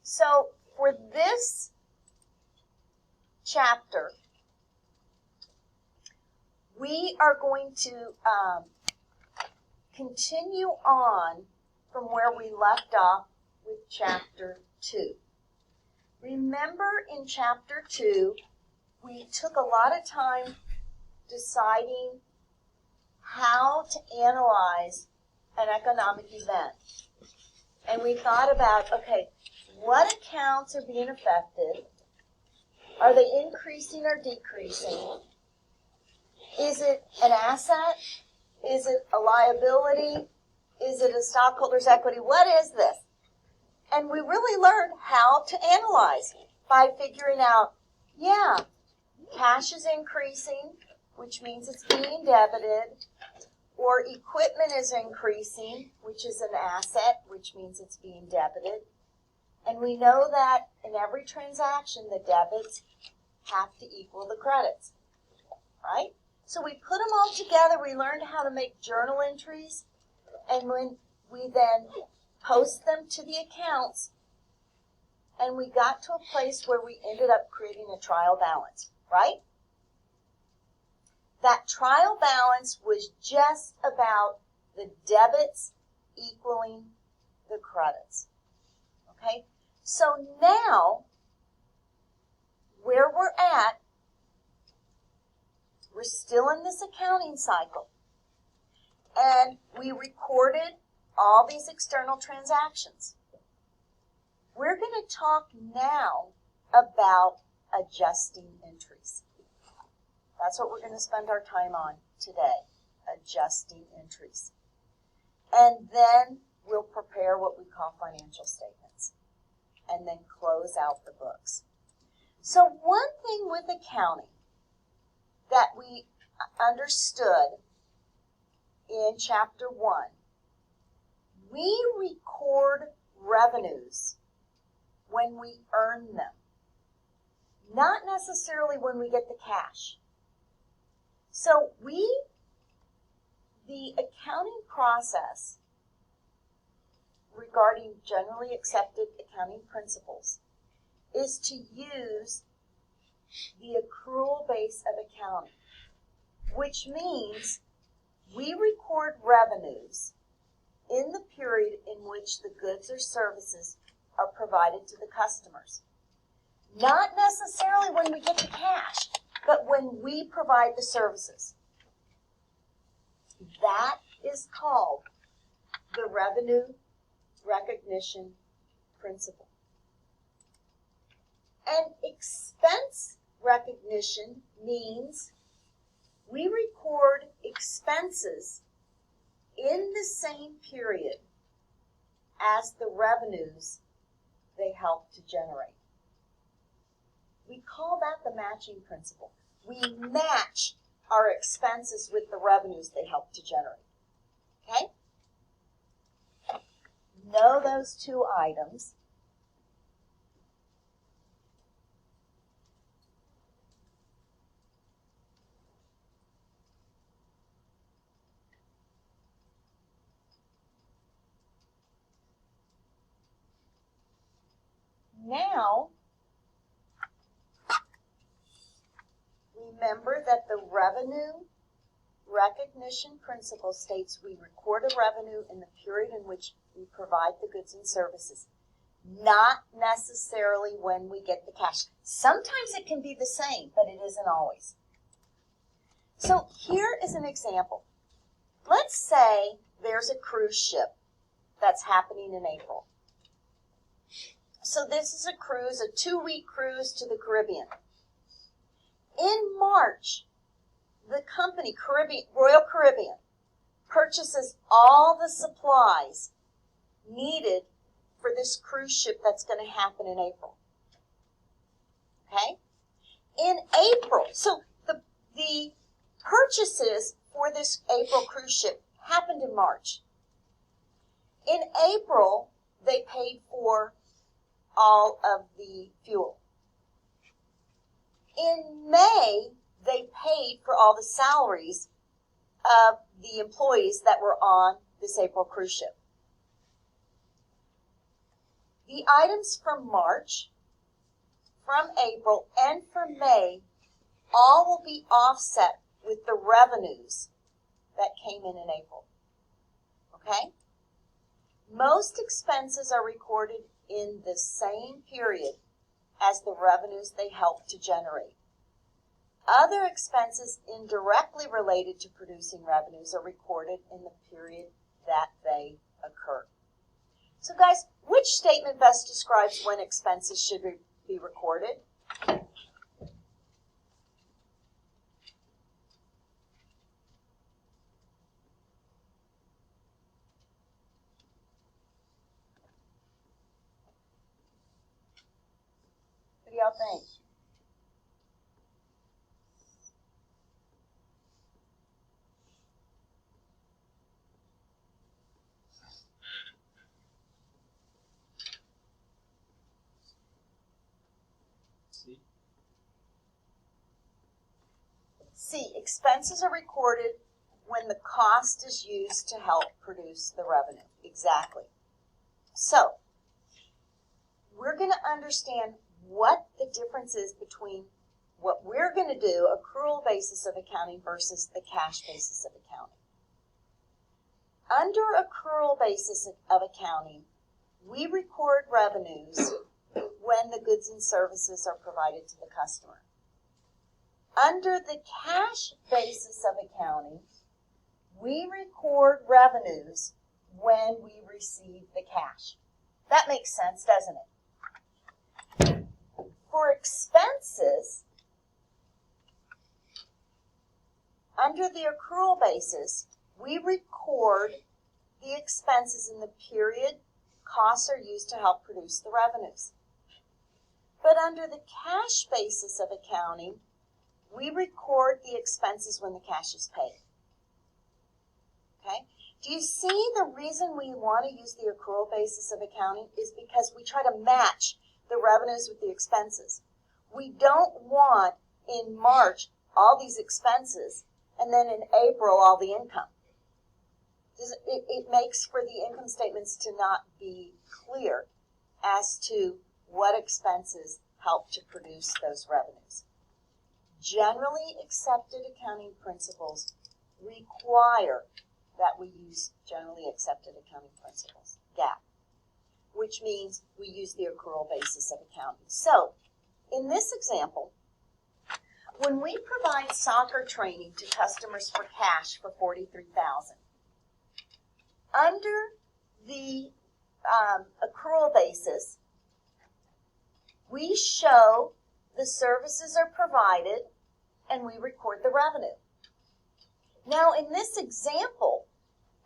So for this chapter, we are going to continue on from where we left off with chapter 2. Remember in chapter 2, we took a lot of time deciding how to analyze an economic event. And we thought about, okay, what accounts are being affected? Are they increasing or decreasing? Is it an asset? Is it a liability? Is it a stockholder's equity? What is this? And we really learned how to analyze by figuring out, yeah, cash is increasing, which means it's being debited, or equipment is increasing, which is an asset, which means it's being debited. And we know that in every transaction, the debits have to equal the credits, right? So we put them all together. We learned how to make journal entries, and when we then post them to the accounts, and we got to a place where we ended up creating a trial balance, right? That trial balance was just about the debits equaling the credits, okay? So now, where we're at, we're still in this accounting cycle, and we recorded all these external transactions. We're going to talk now about adjusting entries. That's what we're going to spend our time on today, adjusting entries. And then we'll prepare what we call financial statements, and then close out the books. So one thing with accounting that we understood in chapter 1, we record revenues when we earn them, not necessarily when we get the cash. So the accounting process regarding generally accepted accounting principles is to use the accrual base of accounting, which means we record revenues in the period in which the goods or services are provided to the customers. Not necessarily when we get the cash, but when we provide the services. That is called the revenue recognition principle. And expense recognition means we record expenses in the same period as the revenues they help to generate. We call that the matching principle. We match our expenses with the revenues they help to generate. Okay? Know those two items. Now, remember that the revenue recognition principle states we record a revenue in the period in which we provide the goods and services, not necessarily when we get the cash. Sometimes it can be the same, but it isn't always. So here is an example. Let's say there's a cruise ship that's happening in April. So this is a cruise, a 2-week cruise to the Caribbean. In March, the company, Royal Caribbean, purchases all the supplies needed for this cruise ship that's going to happen in April. Okay? In April, so the purchases for this April cruise ship happened in March. In April, they paid for all of the fuel. In May, they paid for all the salaries of the employees that were on this April cruise ship. the items from March, from April, and from May all will be offset with the revenues that came in April. Okay? Most expenses are recorded in the same period as the revenues they help to generate. Other expenses indirectly related to producing revenues are recorded in the period that they occur. So guys, which statement best describes when expenses should be recorded? What do y'all think? C, expenses are recorded when the cost is used to help produce the revenue. Exactly. So, we're going to understand what the difference is between what we're going to do, accrual basis of accounting versus the cash basis of accounting. Under accrual basis of accounting, we record revenues when the goods and services are provided to the customer. Under the cash basis of accounting, we record revenues when we receive the cash. That makes sense, doesn't it? For expenses, under the accrual basis, we record the expenses in the period costs are used to help produce the revenues. But under the cash basis of accounting, we record the expenses when the cash is paid. Okay? Do you see the reason we want to use the accrual basis of accounting is because we try to match the revenues with the expenses. We don't want in March all these expenses and then in April all the income. It makes for the income statements to not be clear as to what expenses help to produce those revenues. Generally accepted accounting principles require that we use generally accepted accounting principles, GAAP, which means we use the accrual basis of accounting. So, in this example, when we provide soccer training to customers for cash for $43,000, under the accrual basis, we show the services are provided and we record the revenue. Now, in this example,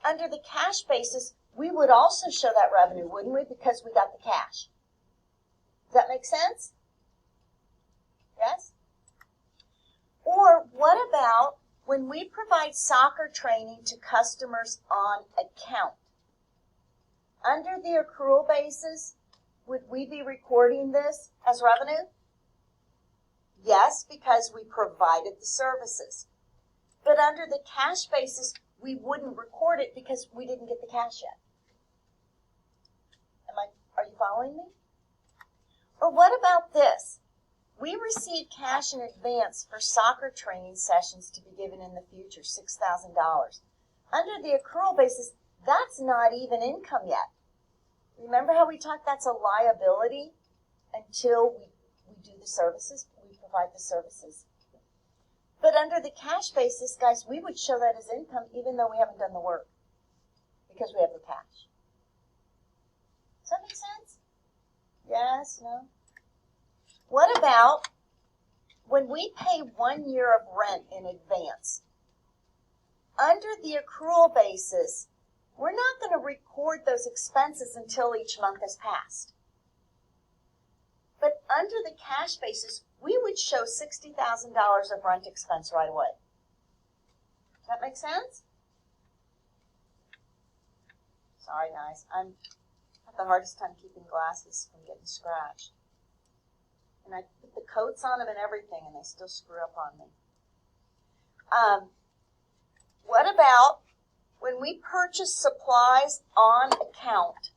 under the cash basis, we would also show that revenue, wouldn't we? Because we got the cash. Does that make sense? Yes? Or what about when we provide soccer training to customers on account? Under the accrual basis, would we be recording this as revenue? Yes, because we provided the services. But under the cash basis, we wouldn't record it because we didn't get the cash yet. Are you following me? Or what about this? We receive cash in advance for soccer training sessions to be given in the future, $6,000. Under the accrual basis, that's not even income yet. Remember how we talked that's a liability until we do the services, we provide the services. But under the cash basis, guys, we would show that as income even though we haven't done the work because we have the cash. Does that make sense? Yes? No? What about when we pay 1 year of rent in advance? Under the accrual basis, we're not going to record those expenses until each month has passed. But under the cash basis, we would show $60,000 of rent expense right away. Does that make sense? Sorry, guys. I have the hardest time keeping glasses from getting scratched. And I put the coats on them and everything, and they still screw up on me. What about when we purchase supplies on account?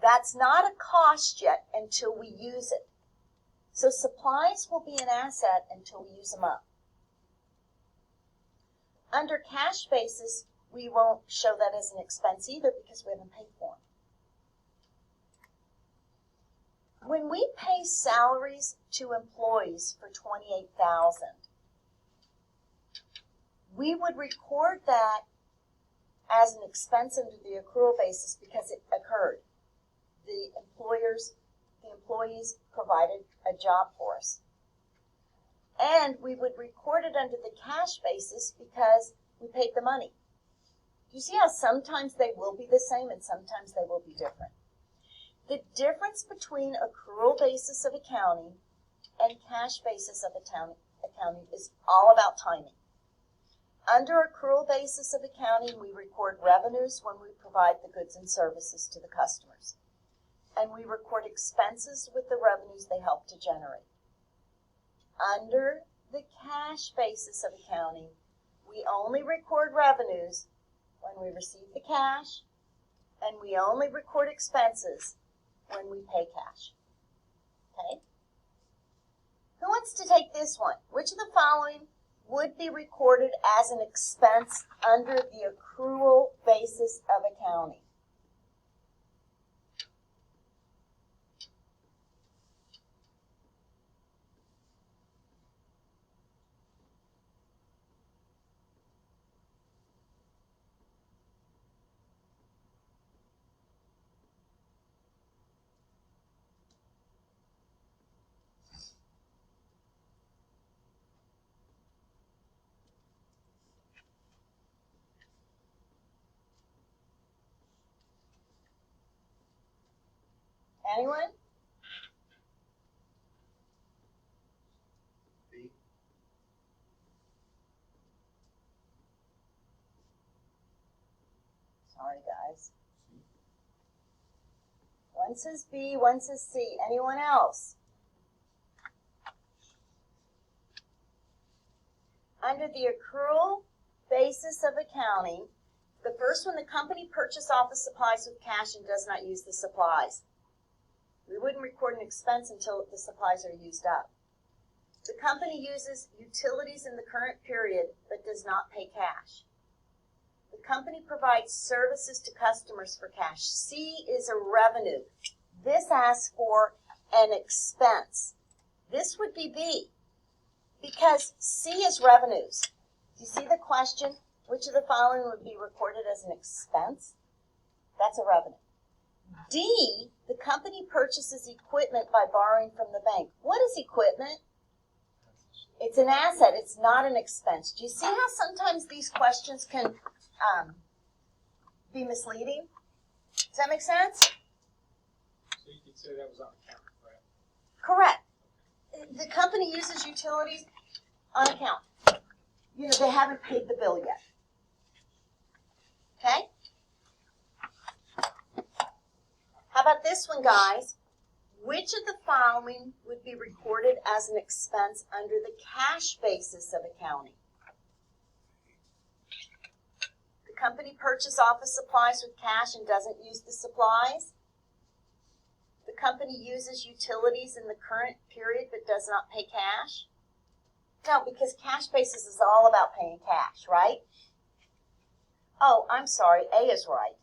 That's not a cost yet until we use it. So supplies will be an asset until we use them up. Under cash basis, we won't show that as an expense either because we haven't paid for them. When we pay salaries to employees for $28,000, we would record that as an expense under the accrual basis because it occurred. The employees provided a job for us. And we would record it under the cash basis because we paid the money. You see how sometimes they will be the same and sometimes they will be different. The difference between accrual basis of accounting and cash basis of accounting is all about timing. Under accrual basis of accounting, we record revenues when we provide the goods and services to the customers. And we record expenses with the revenues they help to generate. Under the cash basis of accounting, we only record revenues when we receive the cash, and we only record expenses when we pay cash. Okay? Who wants to take this one? Which of the following would be recorded as an expense under the accrual basis of accounting? Anyone? B. Sorry, guys. One says B, one says C. Anyone else? Under the accrual basis of accounting, the first one, the company purchased office supplies with cash and does not use the supplies. We wouldn't record an expense until the supplies are used up. The company uses utilities in the current period but does not pay cash. The company provides services to customers for cash. C is a revenue. This asks for an expense. This would be B because C is revenues. Do you see the question? Which of the following would be recorded as an expense? That's a revenue. D, the company purchases equipment by borrowing from the bank. What is equipment? It's an asset. It's not an expense. Do you see how sometimes these questions can be misleading? Does that make sense? So you could say that was on account, right? Correct. The company uses utilities on account. You know, they haven't paid the bill yet. Okay? How about this one, guys? Which of the following would be recorded as an expense under the cash basis of accounting? The company purchased office supplies with cash and doesn't use the supplies. The company uses utilities in the current period but does not pay cash. No, because cash basis is all about paying cash, right? Oh, I'm sorry, A is right.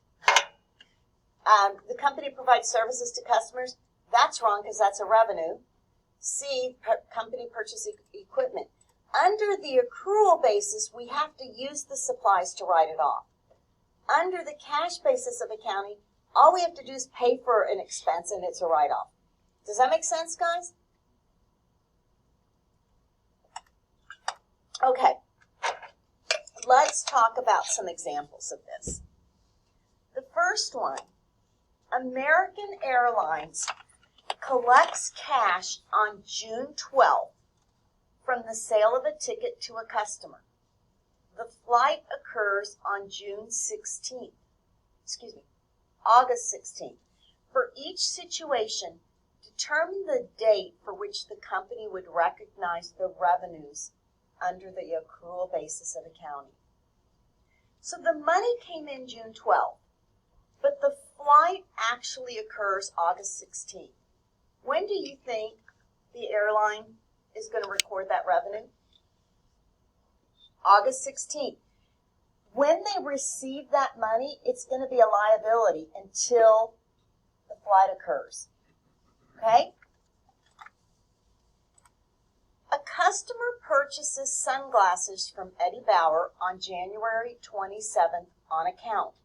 The company provides services to customers. That's wrong because that's a revenue. C, company purchases equipment. Under the accrual basis, we have to use the supplies to write it off. Under the cash basis of accounting, all we have to do is pay for an expense and it's a write-off. Does that make sense, guys? Okay. Let's talk about some examples of this. The first one, American Airlines collects cash on June 12th from the sale of a ticket to a customer. The flight occurs on August 16th. For each situation, determine the date for which the company would recognize the revenues under the accrual basis of accounting. So the money came in June 12th, but the flight actually occurs August 16th. When do you think the airline is going to record that revenue? August 16th. When they receive that money, it's going to be a liability until the flight occurs. Okay? A customer purchases sunglasses from Eddie Bauer on January 27th on account.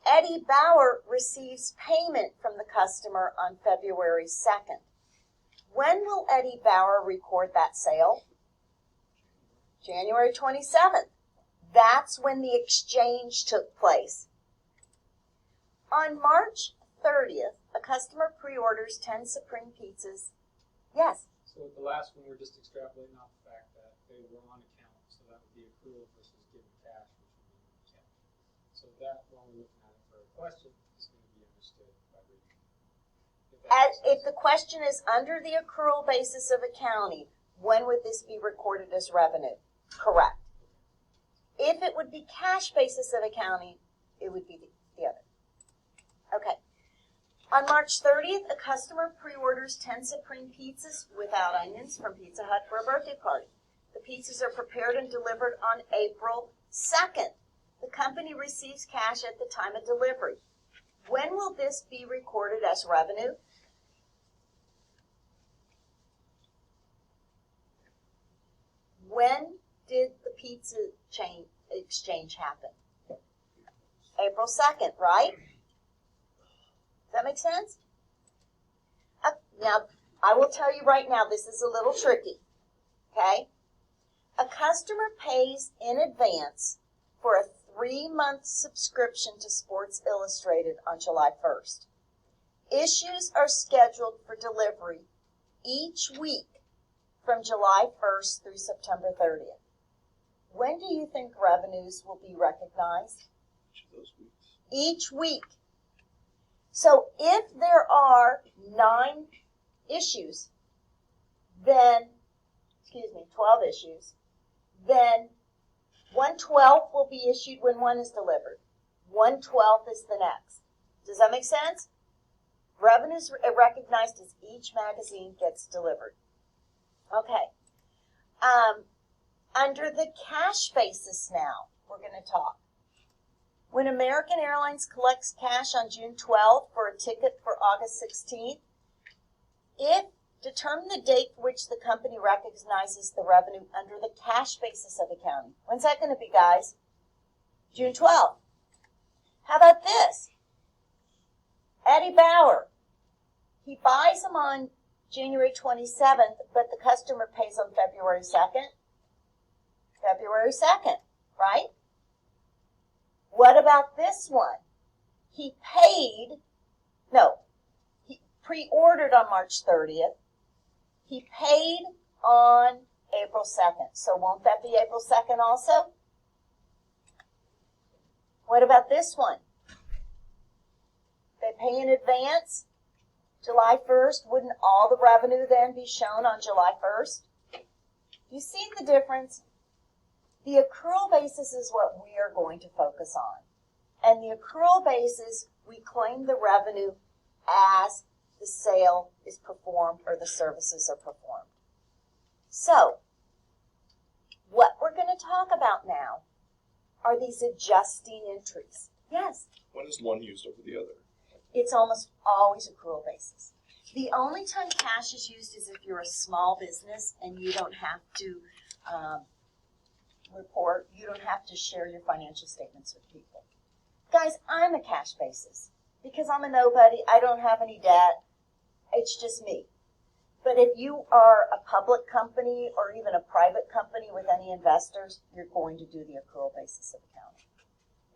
Eddie Bauer receives payment from the customer on February 2nd. When will Eddie Bauer record that sale? January 27th. That's when the exchange took place. On March 30th, a customer pre-orders 10 Supreme pizzas. Yes? So with the last one, we're just extrapolating off the fact that they were on account, so that would be accrual versus giving cash, which would be account. So that, when we're looking at it for a question, is going to be understood by reading. If the question is under the accrual basis of accounting, when would this be recorded as revenue? Correct. If it would be cash basis of accounting, it would be the other. Okay. On March 30th, a customer pre-orders 10 Supreme pizzas without onions from Pizza Hut for a birthday party. The pizzas are prepared and delivered on April 2nd. The company receives cash at the time of delivery. When will this be recorded as revenue? When did the pizza chain exchange happen? April 2nd, right? Does that make sense? Now, I will tell you right now, this is a little tricky, okay? A customer pays in advance for a 3-month subscription to Sports Illustrated on July 1st. Issues are scheduled for delivery each week from July 1st through September 30th. When do you think revenues will be recognized? Each of those weeks. Each week. So if there are 9 issues, then, 12 issues, then 1/12 will be issued when one is delivered. 1/12 is the next. Does that make sense? Revenues are recognized as each magazine gets delivered. Okay. Under the cash basis now, we're going to talk. When American Airlines collects cash on June 12th for a ticket for August 16th, determine the date for which the company recognizes the revenue under the cash basis of accounting. When's that going to be, guys? June 12th. How about this? Eddie Bauer. He buys them on January 27th, but the customer pays on February 2nd. February 2nd, right? What about this one? He pre-ordered on March 30th. He paid on April 2nd. So won't that be April 2nd also? What about this one? They pay in advance, July 1st. Wouldn't all the revenue then be shown on July 1st? You see the difference? The accrual basis is what we are going to focus on. And the accrual basis, we claim the revenue as the sale is performed or the services are performed. So, what we're going to talk about now are these adjusting entries. Yes? When is one used over the other? It's almost always accrual basis. The only time cash is used is if you're a small business and you don't have to report, you don't have to share your financial statements with people. Guys, I'm a cash basis because I'm a nobody. I don't have any debt. It's just me. But if you are a public company or even a private company with any investors, you're going to do the accrual basis of accounting.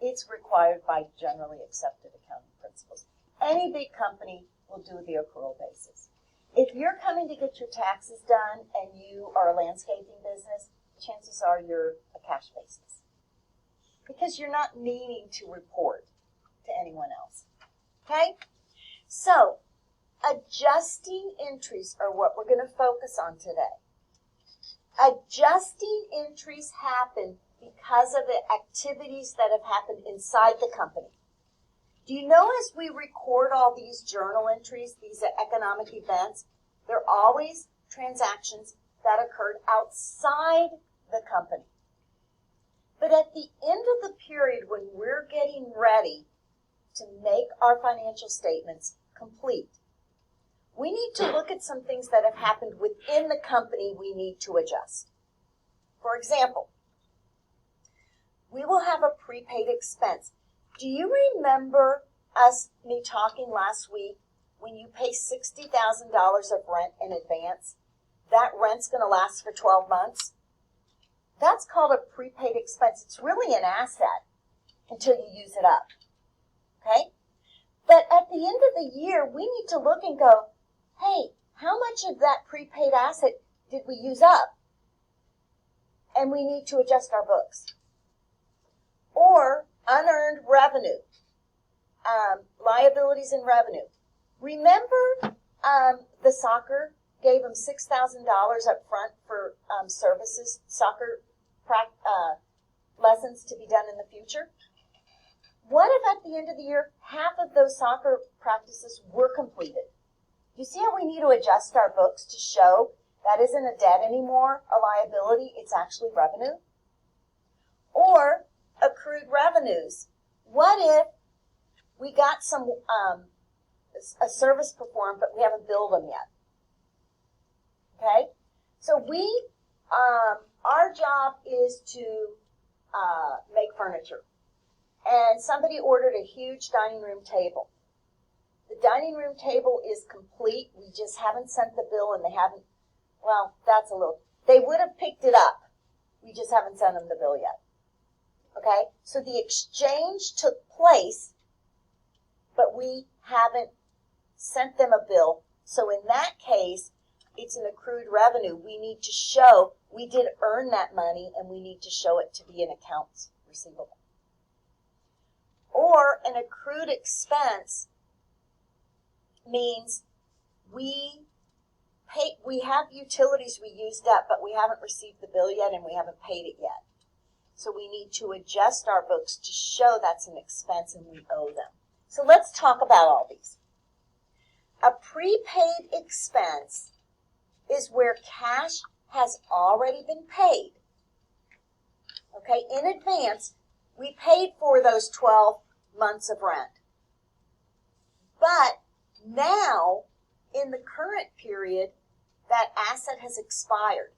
It's required by generally accepted accounting principles. Any big company will do the accrual basis. If you're coming to get your taxes done and you are a landscaping business, chances are you're a cash basis because you're not needing to report to anyone else. Okay? So, adjusting entries are what we're going to focus on today. Adjusting entries happen because of the activities that have happened inside the company. Do you know as we record all these journal entries, these economic events, they're always transactions that occurred outside the company. But at the end of the period when we're getting ready to make our financial statements complete, we need to look at some things that have happened within the company we need to adjust. For example, we will have a prepaid expense. Do you remember me talking last week when you pay $60,000 of rent in advance? That rent's going to last for 12 months. That's called a prepaid expense. It's really an asset until you use it up. Okay? But at the end of the year, we need to look and go, hey, how much of that prepaid asset did we use up? And we need to adjust our books. Or unearned revenue, liabilities and revenue. Remember the soccer gave them $6,000 up front for services, soccer lessons to be done in the future? What if at the end of the year, half of those soccer practices were completed? You see how we need to adjust our books to show that isn't a debt anymore, a liability, it's actually revenue? Or accrued revenues. What if we got a service performed, but we haven't billed them yet? Okay? So our job is to make furniture. And somebody ordered a huge dining room table. The dining room table is complete. We just haven't sent the bill and they would have picked it up. We just haven't sent them the bill yet. Okay? So the exchange took place, but we haven't sent them a bill. So in that case, it's an accrued revenue. We need to show we did earn that money, and we need to show it to be an accounts receivable. Or an accrued expense means we have utilities we used up, but we haven't received the bill yet and we haven't paid it yet. So we need to adjust our books to show that's an expense and we owe them. So let's talk about all these. A prepaid expense is where cash has already been paid. Okay, in advance, we paid for those 12 months of rent. But now, in the current period, that asset has expired.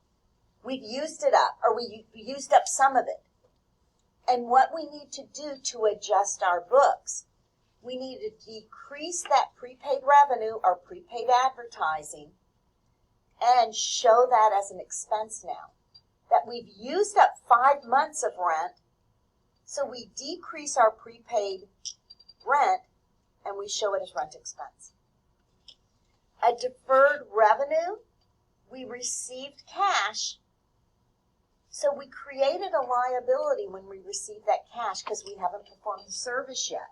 We've used it up, or we used up some of it. And what we need to do to adjust our books, we need to decrease that prepaid revenue or prepaid advertising and show that as an expense now. That we've used up 5 months of rent, so we decrease our prepaid rent and we show it as rent expense. A deferred revenue, we received cash, so we created a liability when we received that cash because we haven't performed the service yet.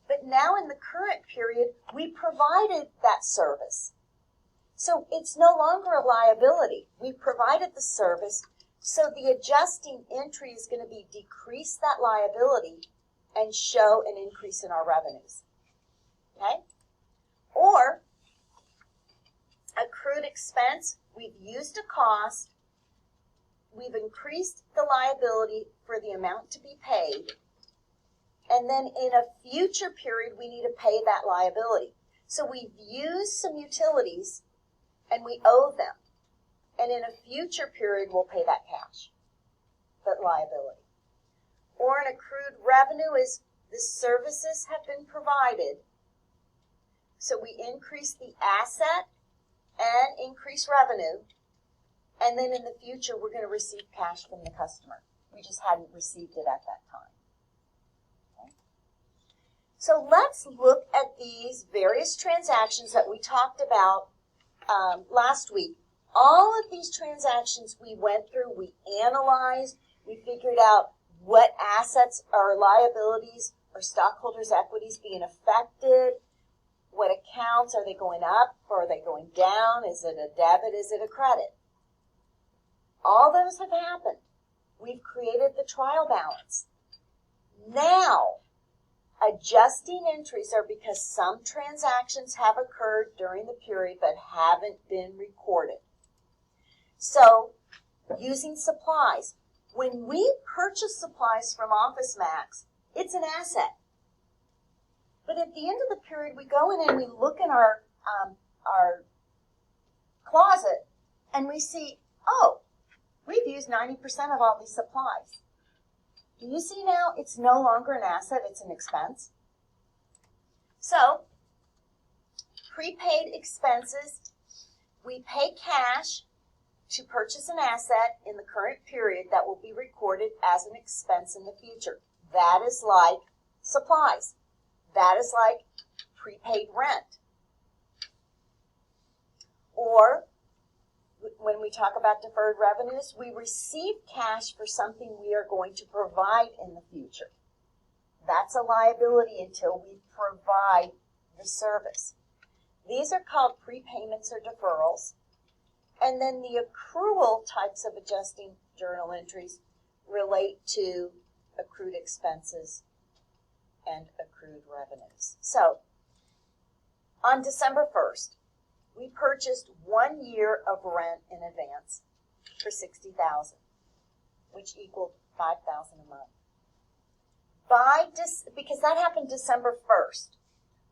But now in the current period, we provided that service. So it's no longer a liability. We provided the service, so the adjusting entry is going to be decrease that liability and show an increase in our revenues. Okay? Or accrued expense, we've used a cost, we've increased the liability for the amount to be paid, and then in a future period, we need to pay that liability. So we've used some utilities, and we owe them. And in a future period, we'll pay that cash, that liability. Or an accrued revenue is the services have been provided, so we increase the asset and increase revenue, and then in the future, we're going to receive cash from the customer. We just hadn't received it at that time. Okay? So let's look at these various transactions that we talked about last week. All of these transactions we went through, we analyzed, we figured out what assets or liabilities or stockholders' equities being affected, what accounts, are they going up or are they going down, is it a debit, is it a credit? All those have happened. We've created the trial balance. Now, Adjusting entries are because some transactions have occurred during the period but haven't been recorded. So, using supplies. When we purchase supplies from Office Max, it's an asset. But at the end of the period, we go in and we look in our closet and we see, oh, we've used 90% of all these supplies. Do you see now it's no longer an asset, it's an expense? So, prepaid expenses, we pay cash to purchase an asset in the current period that will be recorded as an expense in the future. That is like supplies. That is like prepaid rent. Or, when we talk about deferred revenues, we receive cash for something we are going to provide in the future. That's a liability until we provide the service. These are called prepayments or deferrals. And then the accrual types of adjusting journal entries relate to accrued expenses and accrued revenues. So, on December 1st, we purchased 1 year of rent in advance for $60,000, which equaled $5,000 a month. Because that happened December 1st.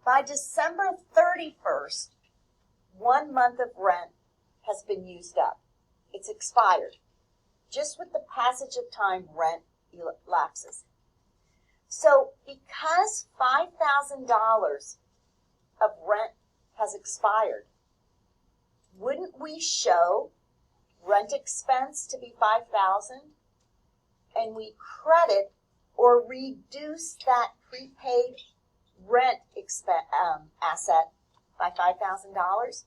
By December 31st, 1 month of rent has been used up. It's expired. Just with the passage of time, rent lapses. So because $5,000 of rent has expired, wouldn't we show rent expense to be $5,000 and we credit or reduce that prepaid rent asset by $5,000?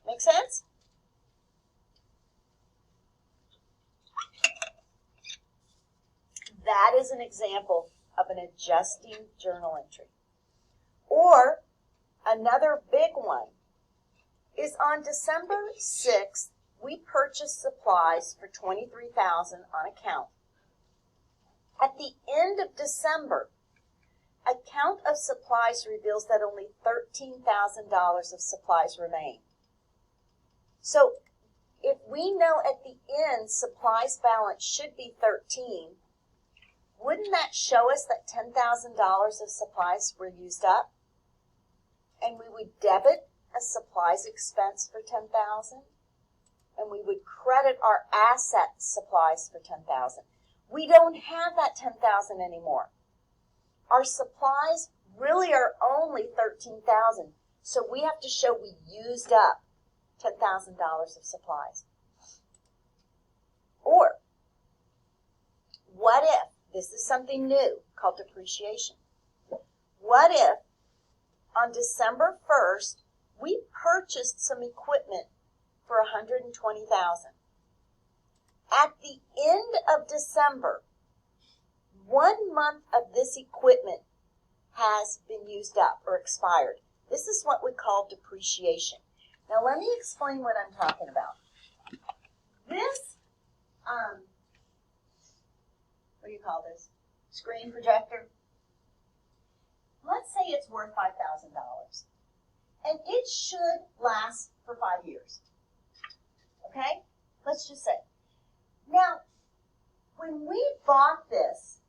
Make sense? That is an example of an adjusting journal entry. Or another big one is on December 6th, we purchased supplies for $23,000 on account. At the end of December, account of supplies reveals that only $13,000 of supplies remain. So if we know at the end supplies balance should be $13,000, wouldn't that show us that $10,000 of supplies were used up? And we would debit a supplies expense for $10,000, and we would credit our asset supplies for $10,000. We don't have that $10,000 anymore. Our supplies really are only $13,000, so we have to show we used up $10,000 of supplies. Or, what if, this is something new called depreciation. What if on December 1st, we purchased some equipment for $120,000. At the end of December, 1 month of this equipment has been used up or expired. This is what we call depreciation. Now let me explain what I'm talking about. This, what do you call this? Screen projector. Let's say it's worth $5,000. And it should last for 5 years. Okay? Let's just say. Now, when we bought this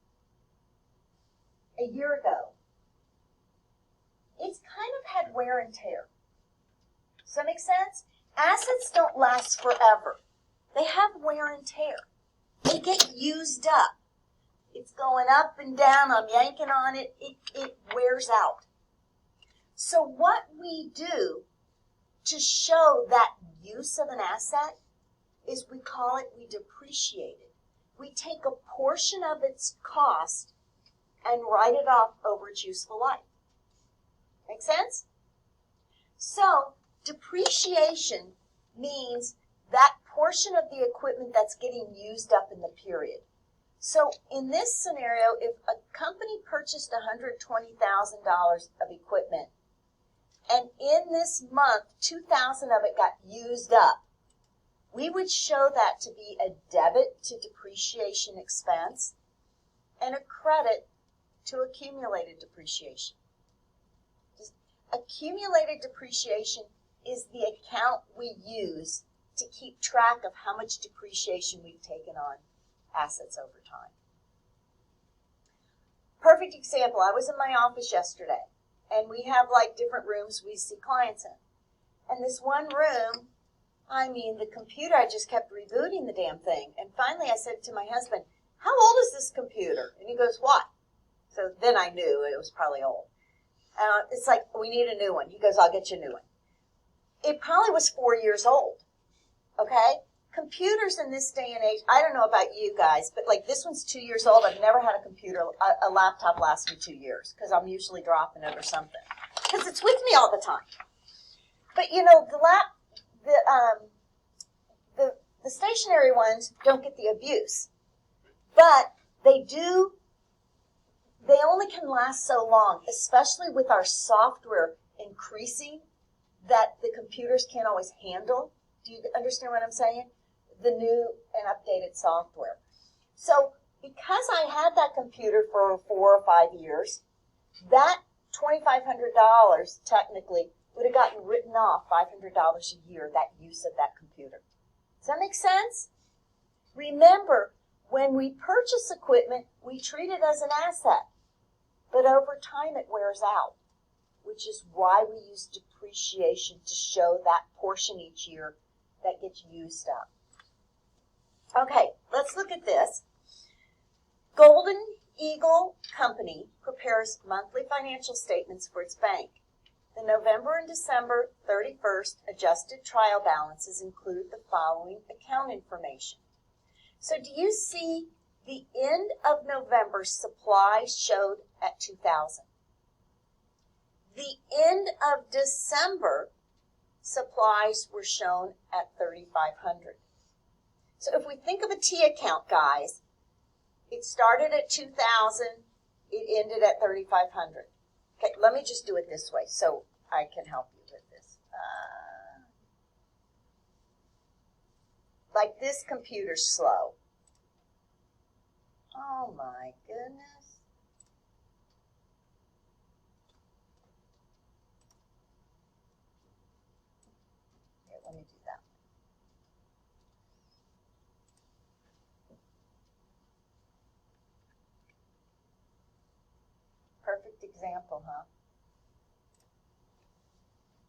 a year ago, it's kind of had wear and tear. Does that make sense? Assets don't last forever. They have wear and tear. They get used up. It's going up and down. I'm yanking on it. It wears out. So what we do to show that use of an asset is we depreciate it. We take a portion of its cost and write it off over its useful life. Make sense? So depreciation means that portion of the equipment that's getting used up in the period. So in this scenario, if a company purchased $120,000 of equipment, and in this month, 2,000 of it got used up, we would show that to be a debit to depreciation expense and a credit to accumulated depreciation. Accumulated depreciation is the account we use to keep track of how much depreciation we've taken on assets over time. Perfect example, I was in my office yesterday, and we have like different rooms we see clients in. And this one room, I mean, the computer, I just kept rebooting the damn thing. And finally I said to my husband, how old is this computer? And he goes, what? So then I knew it was probably old. It's like, we need a new one. He goes, I'll get you a new one. It probably was 4 years old, okay? Computers in this day and age, I don't know about you guys, but like this one's 2 years old. I've never had a computer, a laptop last me 2 years because I'm usually dropping it or something. Because it's with me all the time. But you know, the stationary ones don't get the abuse. But they do, they only can last so long, especially with our software increasing that the computers can't always handle. Do you understand what I'm saying? The new and updated software. So because I had that computer for 4 or 5 years, that $2,500 technically would have gotten written off $500 a year, that use of that computer. Does that make sense? Remember, when we purchase equipment, we treat it as an asset, but over time it wears out, which is why we use depreciation to show that portion each year that gets used up. Okay, let's look at this. Golden Eagle Company prepares monthly financial statements for its bank. The November and December 31st adjusted trial balances include the following account information. So do you see the end of November supplies showed at $2,000? The end of December supplies were shown at $3,500. So if we think of a T account, guys, it started at $2,000, it ended at $3,500. Okay, let me just do it this way so I can help you with this. Like this computer's slow. Oh my goodness. Okay, let me do that. Perfect example, huh?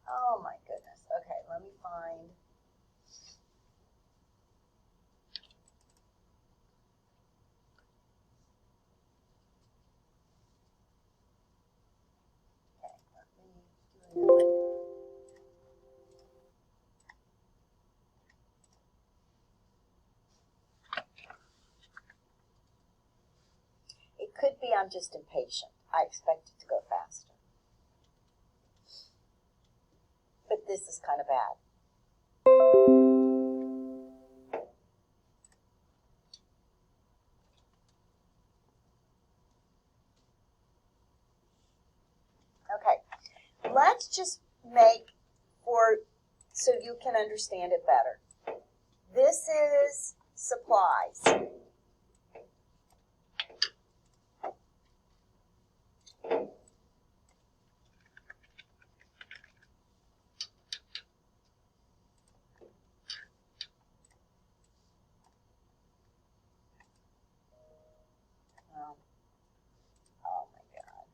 Oh my goodness. Okay, let me find. Okay, let me do a new one. It could be I'm just impatient. I expect it to go faster. But this is kind of bad. Okay, let's just make so you can understand it better. This is supplies. Oh my God.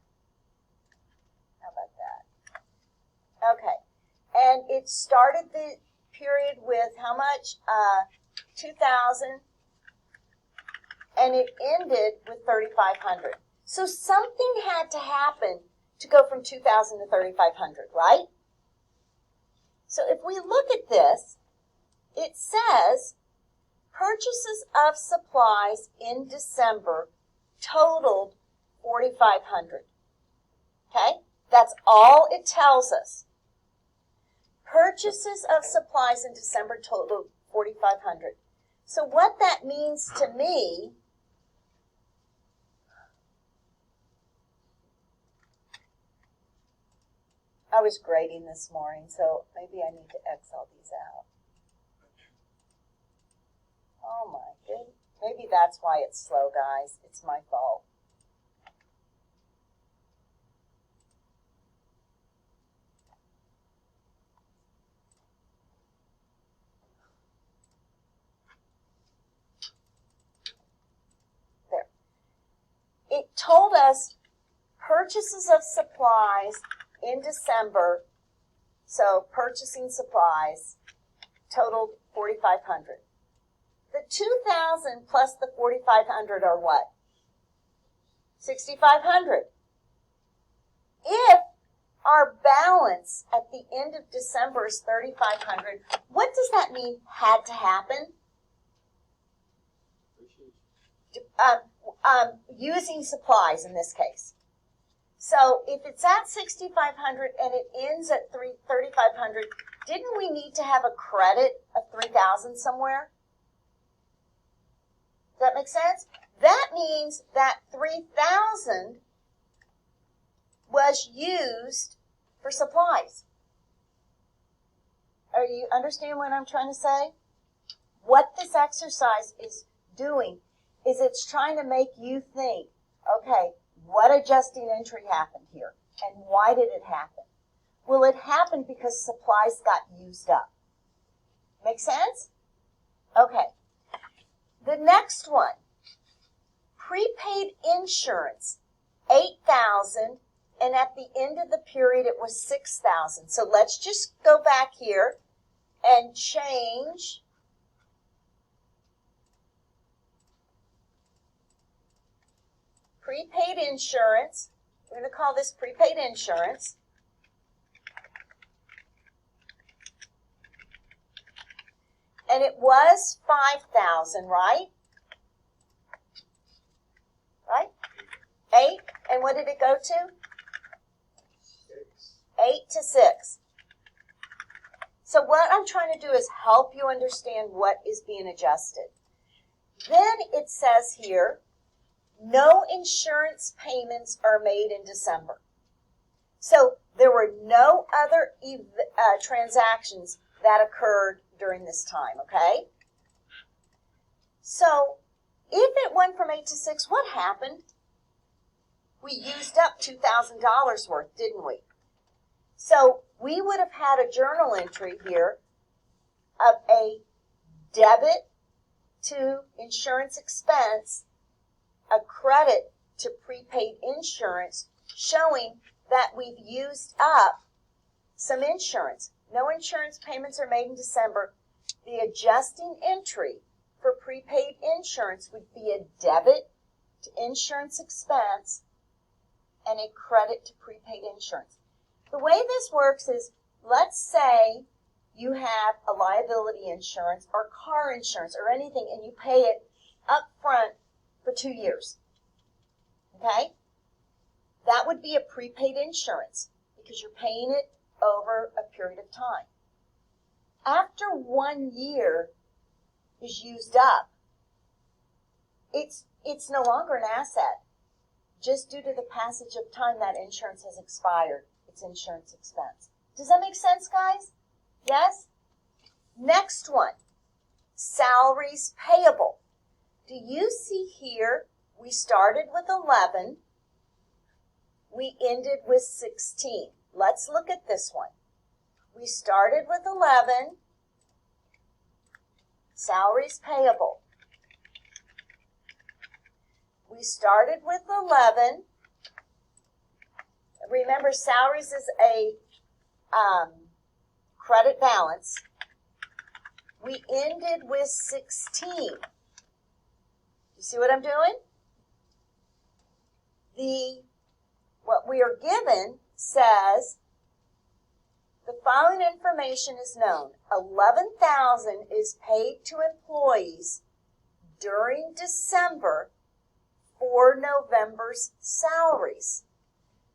How about that? Okay. And it started the period with how much? 2,000. And it ended with 3,500. So something had to happen to go from 2,000 to 3,500, right? So if we look at this, it says purchases of supplies in December totaled 4,500. Okay? That's all it tells us. Purchases of supplies in December totaled 4,500. So what that means to me, I was grading this morning, so maybe I need to X all these out. Oh my goodness. Maybe that's why it's slow, guys. It's my fault. us purchases of supplies in December, so purchasing supplies totaled $4,500. The $2,000 plus the $4,500 are what? $6,500. If our balance at the end of December is $3,500, what does that mean had to happen? Using supplies in this case. So if it's at $6,500 and it ends at $3,500, didn't we need to have a credit of $3,000 somewhere? Does that make sense? That means that $3,000 was used for supplies. Are you understand what I'm trying to say? What this exercise is doing is it's trying to make you think, okay, what adjusting entry happened here? And why did it happen? Well, it happened because supplies got used up. Make sense? Okay. The next one, prepaid insurance, $8,000, and at the end of the period it was $6,000. So let's just go back here and change prepaid insurance. We're going to call this prepaid insurance. And it was $5,000, right? Right? 8. And what did it go to? 6. 8 to 6. So what I'm trying to do is help you understand what is being adjusted. Then it says here, no insurance payments are made in December. So there were no other transactions that occurred during this time, okay? So if it went from 8 to 6, what happened? We used up $2,000 worth, didn't we? So we would have had a journal entry here of a debit to insurance expense, a credit to prepaid insurance, showing that we've used up some insurance. No insurance payments are made in December. The adjusting entry for prepaid insurance would be a debit to insurance expense and a credit to prepaid insurance. The way this works is, let's say you have a liability insurance or car insurance or anything, and you pay it up front for 2 years. Okay? That would be a prepaid insurance because you're paying it over a period of time. After 1 year is used up, it's no longer an asset. Just due to the passage of time, that insurance has expired. It's insurance expense. Does that make sense, guys? Yes? Next one, salaries payable. Do you see here, we started with 11, we ended with 16. Let's look at this one. We started with 11, salaries payable. We started with 11. Remember, salaries is a credit balance. We ended with 16. You see what I'm doing? What we are given says the following information is known. $11,000 is paid to employees during December for November's salaries.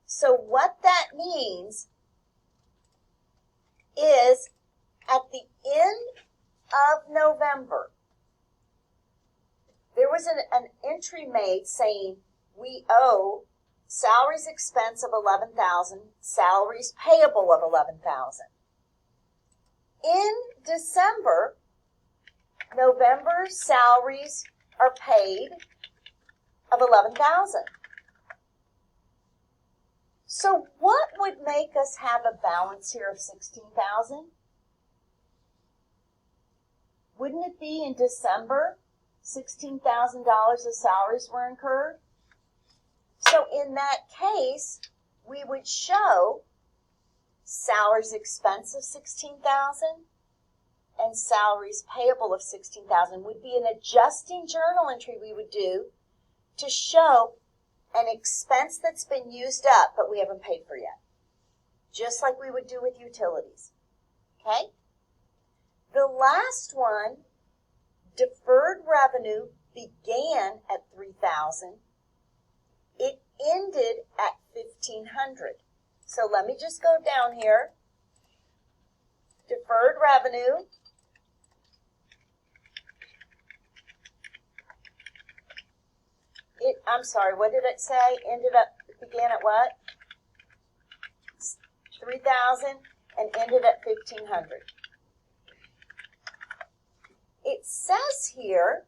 So what that means is at the end of November, there was an entry made saying we owe salaries expense of $11,000, salaries payable of $11,000. In December, November's salaries are paid of $11,000. So what would make us have a balance here of $16,000? Wouldn't it be in December $16,000 of salaries were incurred? So in that case, we would show salaries expense of $16,000 and salaries payable of $16,000 would be an adjusting journal entry we would do to show an expense that's been used up but we haven't paid for yet. Just like we would do with utilities. Okay? The last one, deferred revenue, began at $3,000. It ended at $1,500. So let me just go down here. Deferred revenue. I'm sorry, what did it say? Began at what? 3,000 and ended at 1,500. It says here,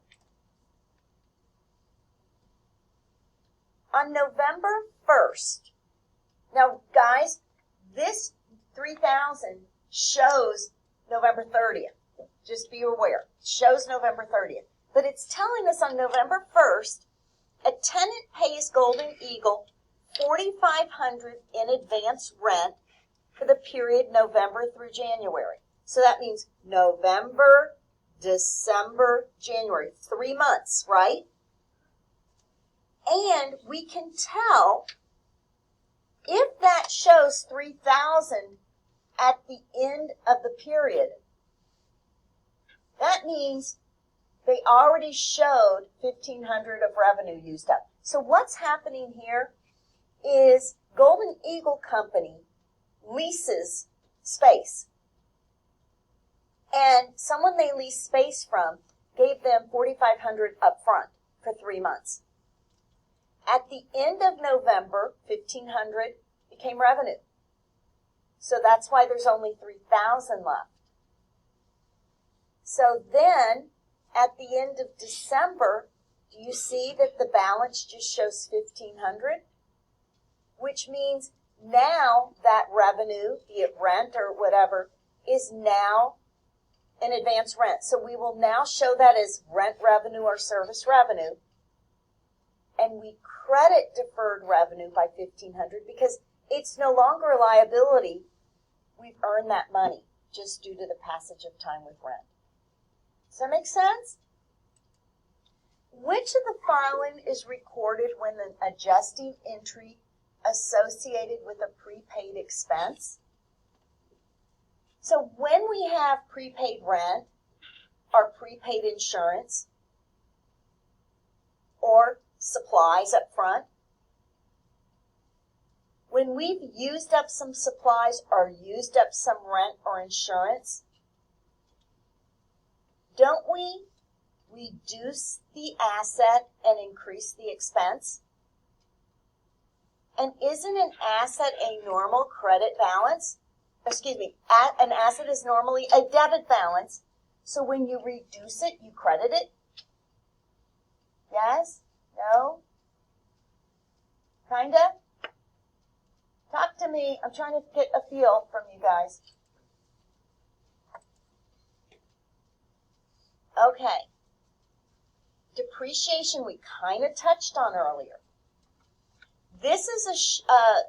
on November 1st, now guys, this 3,000 shows November 30th. Just be aware, it shows November 30th. But it's telling us on November 1st, a tenant pays Golden Eagle $4,500 in advance rent for the period November through January. So that means November, December, January, 3 months, right? And we can tell if that shows 3,000 at the end of the period. That means they already showed 1,500 of revenue used up. So what's happening here is Golden Eagle Company leases space. And someone they leased space from gave them $4,500 up front for 3 months. At the end of November, $1,500 became revenue. So that's why there's only 3,000 left. So then, at the end of December, do you see that the balance just shows 1,500? Which means now that revenue, be it rent or whatever, is now an advance rent. So we will now show that as rent revenue or service revenue. And we credit deferred revenue by 1,500 because it's no longer a liability. We've earned that money just due to the passage of time with rent. Does that make sense? Which of the following is recorded when an adjusting entry associated with a prepaid expense? So when we have prepaid rent or prepaid insurance or supplies up front, when we've used up some supplies or used up some rent or insurance, don't we reduce the asset and increase the expense? And isn't an asset a normal credit balance? Excuse me, an asset is normally a debit balance. So when you reduce it, you credit it? Yes? No? Kinda? Talk to me. I'm trying to get a feel from you guys. Okay. Depreciation we kind of touched on earlier. This is a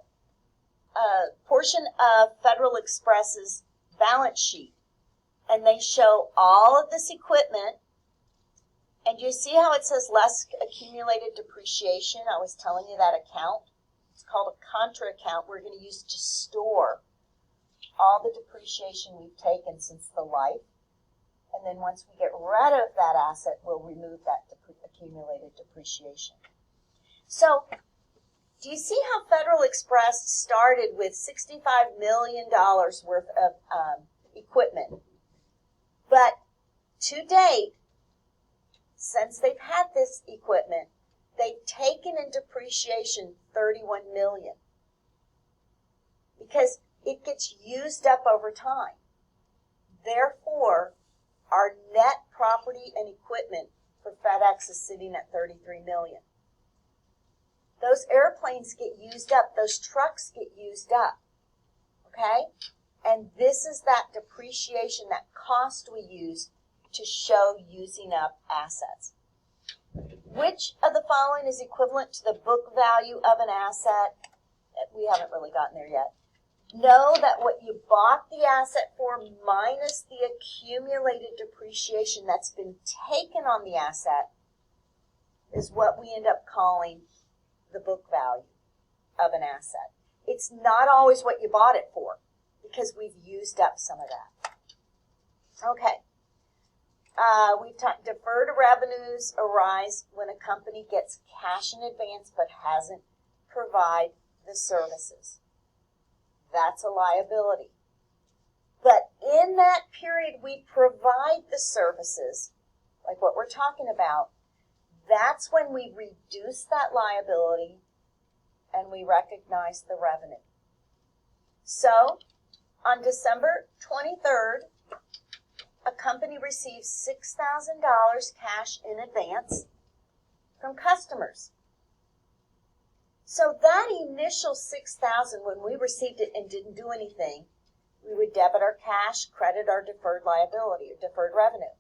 portion of Federal Express's balance sheet. And they show all of this equipment. And you see how it says less accumulated depreciation? I was telling you that account. It's called a contra account we're going to use to store all the depreciation we've taken since the life. And then once we get rid of that asset, we'll remove that accumulated depreciation. So, do you see how Federal Express started with $65 million worth of equipment? But to date, since they've had this equipment, they've taken in depreciation $31 million because it gets used up over time. Therefore, our net property and equipment for FedEx is sitting at $33 million. Those airplanes get used up. Those trucks get used up. Okay? And this is that depreciation, that cost we use to show using up assets. Which of the following is equivalent to the book value of an asset? We haven't really gotten there yet. Know that what you bought the asset for minus the accumulated depreciation that's been taken on the asset is what we end up calling the book value of an asset. It's not always what you bought it for because we've used up some of that. Okay. We've talked deferred revenues arise when a company gets cash in advance but hasn't provided the services. That's a liability. But in that period we provide the services, like what we're talking about, that's when we reduce that liability and we recognize the revenue. So, on December 23rd, a company receives $6,000 cash in advance from customers. So that initial $6,000, when we received it and didn't do anything, we would debit our cash, credit our deferred liability, or deferred revenue.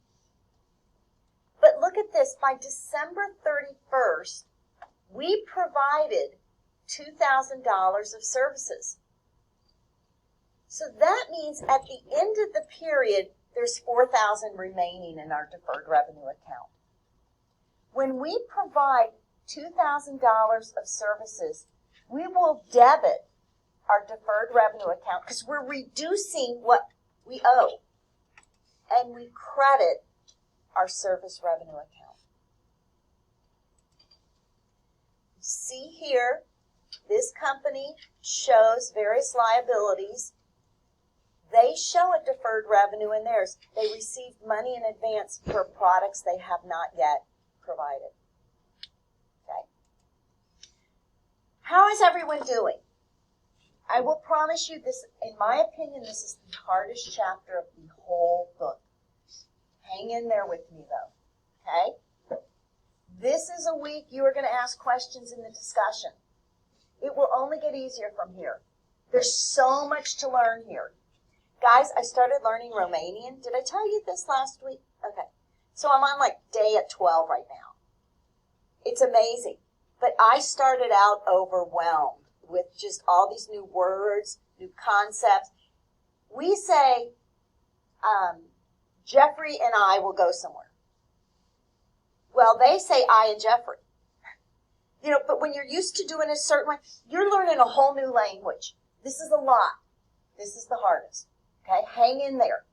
But look at this, by December 31st, we provided $2,000 of services. So that means at the end of the period, there's $4,000 remaining in our deferred revenue account. When we provide $2,000 of services, we will debit our deferred revenue account because we're reducing what we owe, and we credit our service revenue account. See here, this company shows various liabilities. They show a deferred revenue in theirs. They received money in advance for products they have not yet provided. Okay. How is everyone doing? I will promise you this, in my opinion, this is the hardest chapter of the whole book. Hang in there with me though, okay? This is a week you are going to ask questions in the discussion. It will only get easier from here. There's so much to learn here. Guys, I started learning Romanian. Did I tell you this last week? Okay. So I'm on like day at 12 right now. It's amazing. But I started out overwhelmed with just all these new words, new concepts. We say, Jeffrey and I will go somewhere. Well, they say I and Jeffrey. You know, but when you're used to doing it a certain way, you're learning a whole new language. This is a lot. This is the hardest. Okay, hang in there.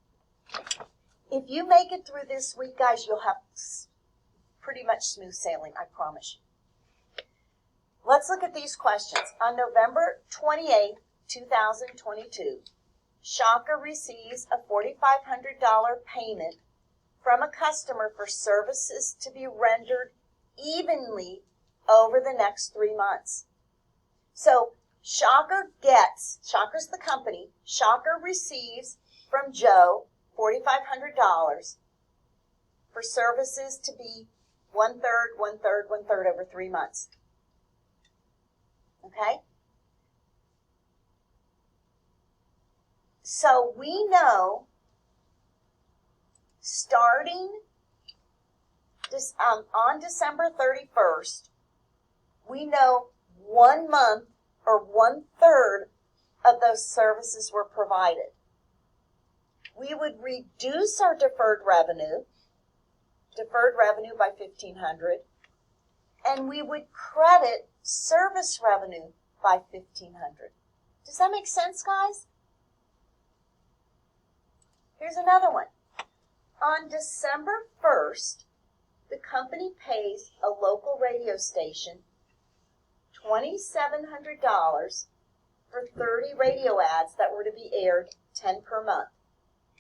If you make it through this week, guys, you'll have pretty much smooth sailing, I promise you. Let's look at these questions. On November 28, 2022, Shocker receives a $4,500 payment from a customer for services to be rendered evenly over the next 3 months. So, Shocker's the company, Shocker receives from Joe $4,500 for services to be 1/3, 1/3, 1/3 over 3 months. Okay? So we know starting this, on December 31st, we know 1 month or 1/3 of those services were provided. We would reduce our deferred revenue by $1,500, and we would credit service revenue by $1,500. Does that make sense, guys? Here's another one. On December 1st, the company pays a local radio station $2,700 for 30 radio ads that were to be aired 10 per month.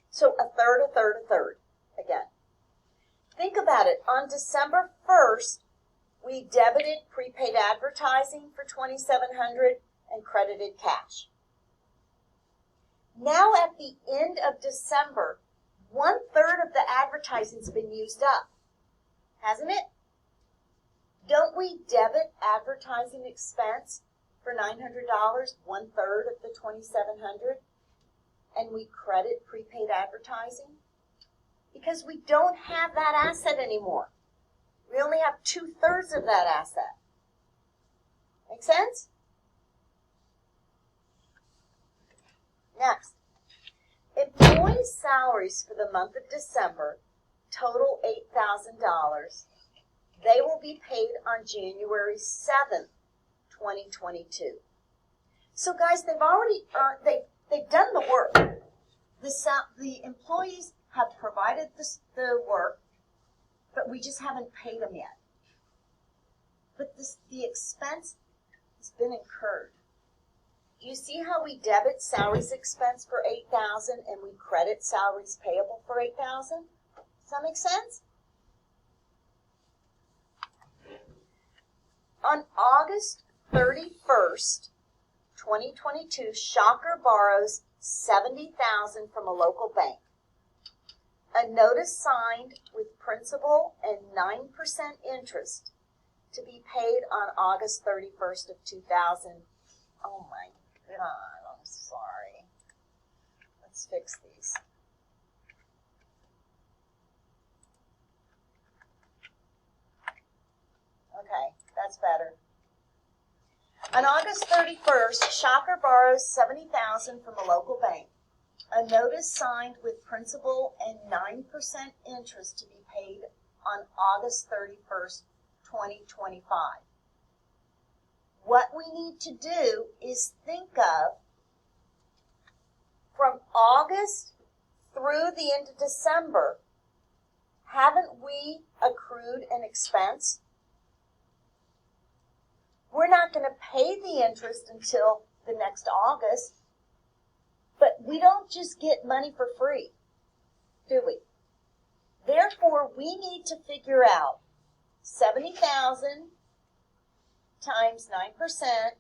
So a third, a third, a third again. Think about it. On December 1st, we debited prepaid advertising for $2,700 and credited cash. Now at the end of December, 1/3 of the advertising's been used up, hasn't it? Don't we debit advertising expense for $900, 1/3 of the $2,700, and we credit prepaid advertising? Because we don't have that asset anymore. We only have 2/3 of that asset. Make sense? Next. Employee salaries for the month of December total $8,000. They will be paid on January 7th, 2022. So guys, they've already they've done the work. The employees have provided the work, but we just haven't paid them yet. But the expense has been incurred. Do you see how we debit salaries expense for $8,000 and we credit salaries payable for $8,000? Does that make sense? On August 31st, 2022, Shocker borrows $70,000 from a local bank. A notice signed with principal and 9% interest to be paid on August 31st of 2000. Oh my God, I'm sorry. Let's fix these. Okay, that's better. On August 31st, Shocker borrows $70,000 from a local bank. A notice signed with principal and 9% interest to be paid on August 31st, 2025. What we need to do is think of from August through the end of December, haven't we accrued an expense? We're not going to pay the interest until the next August, but we don't just get money for free, do we? Therefore, we need to figure out 70,000 times 9%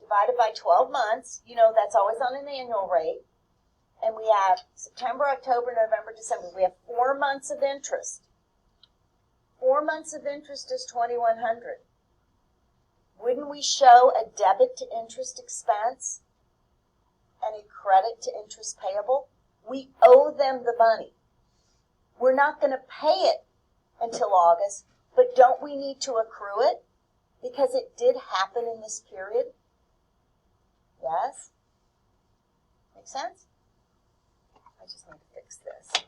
divided by 12 months. You know, that's always on an annual rate. And we have September, October, November, December. We have 4 months of interest. 4 months of interest is $2,100. Wouldn't we show a debit to interest expense and a credit to interest payable? We owe them the money. We're not going to pay it until August, but don't we need to accrue it? Because it did happen in this period. Yes? Make sense? I just need to fix this.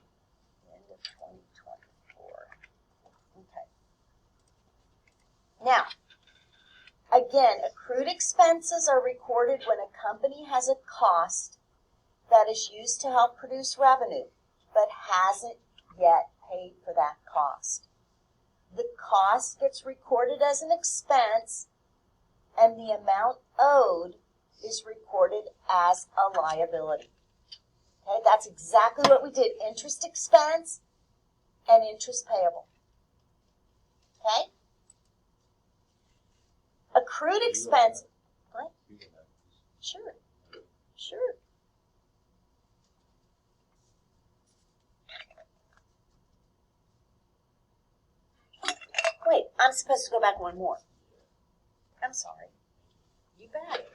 End of 2024. Okay. Now, again, accrued expenses are recorded when a company has a cost that is used to help produce revenue, but hasn't yet paid for that cost. The cost gets recorded as an expense, and the amount owed is recorded as a liability. Okay, that's exactly what we did. Interest expense and interest payable. Okay? Accrued expense. What? Sure. Sure. Wait, I'm supposed to go back one more. I'm sorry. You bet.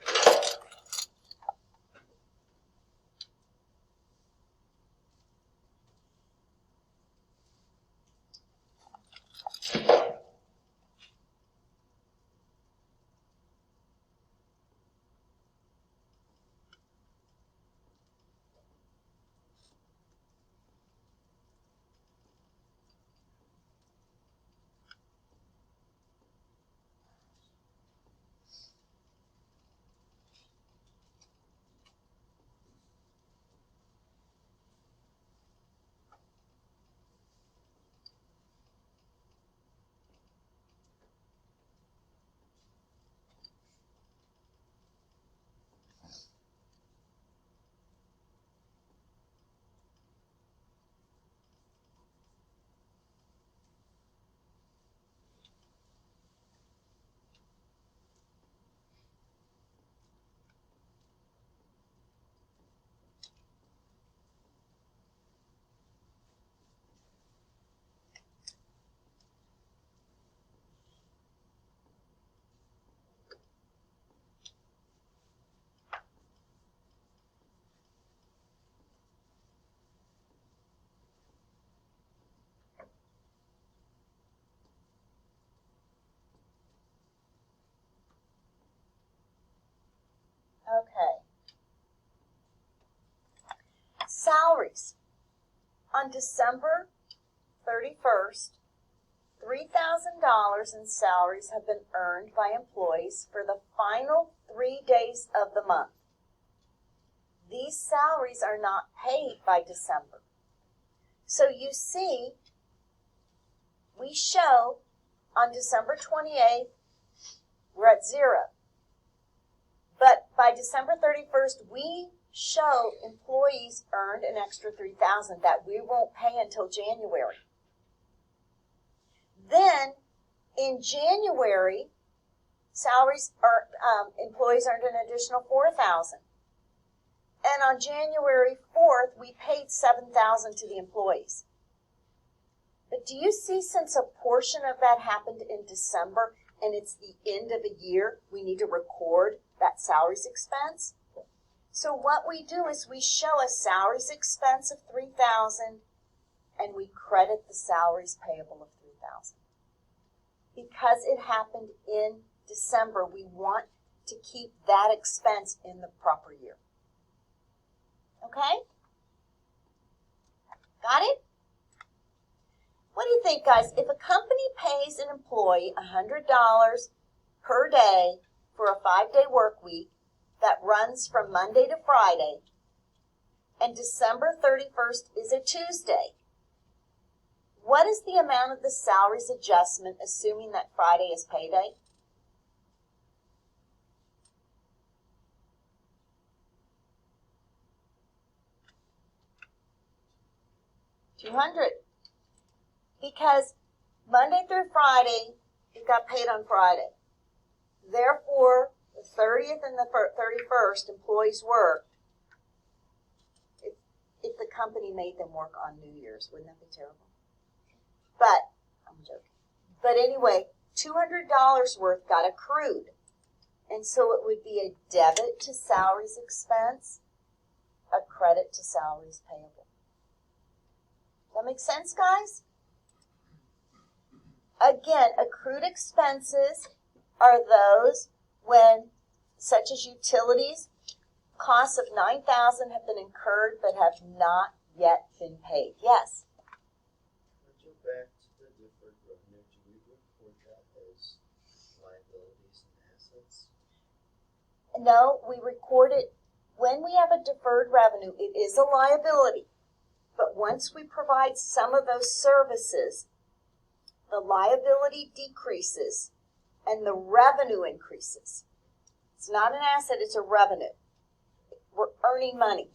salaries. On December 31st, $3,000 in salaries have been earned by employees for the final 3 days of the month. These salaries are not paid by December. So you see, we show on December 28th, we're at 0. But by December 31st, we show employees earned an extra $3,000 that we won't pay until January. Then, in January, employees earned an additional $4,000. And on January 4th, we paid $7,000 to the employees. But do you see, since a portion of that happened in December and it's the end of a year, we need to record that salaries expense? So what we do is we show a salaries expense of $3,000 and we credit the salaries payable of $3,000. Because it happened in December, we want to keep that expense in the proper year. Okay? Got it? What do you think, guys? If a company pays an employee $100 per day for a 5-day work week that runs from Monday to Friday, and December 31st is a Tuesday, what is the amount of the salaries adjustment, assuming that Friday is payday? $200. Because Monday through Friday, it got paid on Friday. Therefore, the 30th and the 31st, employees worked. If the company made them work on New Year's, wouldn't that be terrible? But, I'm joking. But anyway, $200 worth got accrued. And so it would be a debit to salaries expense, a credit to salaries payable. That make sense, guys? Again, accrued expenses are those when, such as utilities, costs of $9,000 have been incurred but have not yet been paid. Yes? Back to the deferred revenue, do we record that as liabilities and assets? No, we record it when we have a deferred revenue. It is a liability. But once we provide some of those services, the liability decreases and the revenue increases. It's not an asset, it's a revenue. We're earning money.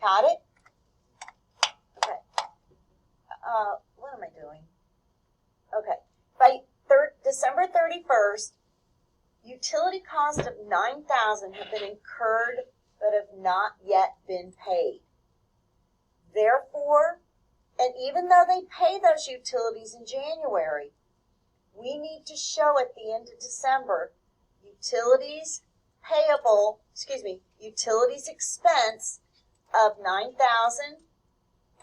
Got it? Okay. What am I doing? Okay. By December 31st, utility costs of $9,000 have been incurred but have not yet been paid. Therefore, and even though they pay those utilities in January, we need to show at the end of December utilities expense of $9,000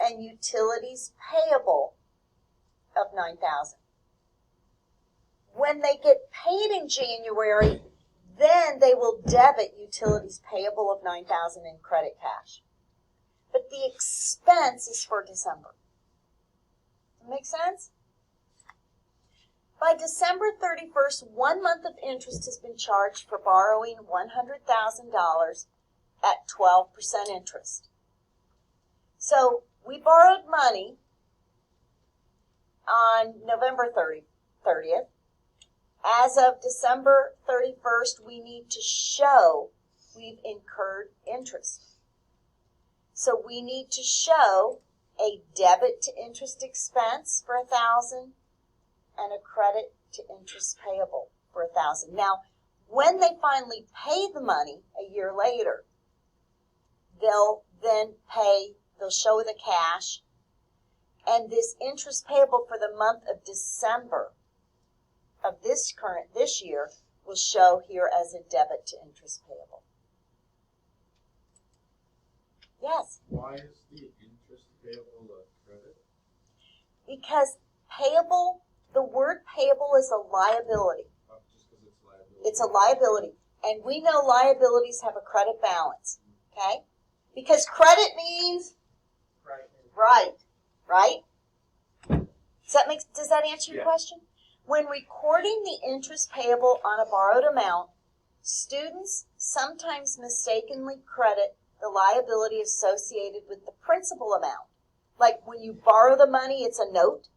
and utilities payable of $9,000. When they get paid in January, then they will debit utilities payable of $9,000 in credit cash. But the expense is for December. Make sense? By December 31st, 1 month of interest has been charged for borrowing $100,000 at 12% interest. So we borrowed money on November 30th. As of December 31st, we need to show we've incurred interest. So we need to show a debit to interest expense for $1,000 and a credit to interest payable for $1,000. Now, when they finally pay the money a year later, they'll show the cash, and this interest payable for the month of December of this year will show here as a debit to interest payable. Yes? Why is the interest payable a credit? Because payable, the word payable is a liability. Just because it's liability. It's a liability. And we know liabilities have a credit balance, okay? Because credit means right, right? Does that answer your Yeah. question? When recording the interest payable on a borrowed amount, students sometimes mistakenly credit the liability associated with the principal amount. Like when you borrow the money, it's a note.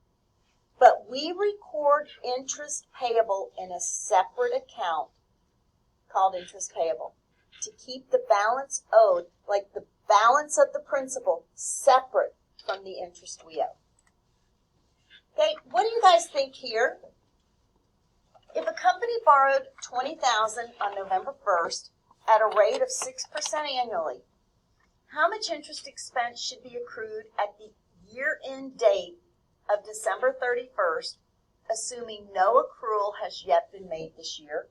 But we record interest payable in a separate account called interest payable to keep the balance owed, like the balance of the principal, separate from the interest we owe. Okay, what do you guys think here? If a company borrowed $20,000 on November 1st at a rate of 6% annually, how much interest expense should be accrued at the year-end date of December 31st, assuming no accrual has yet been made this year?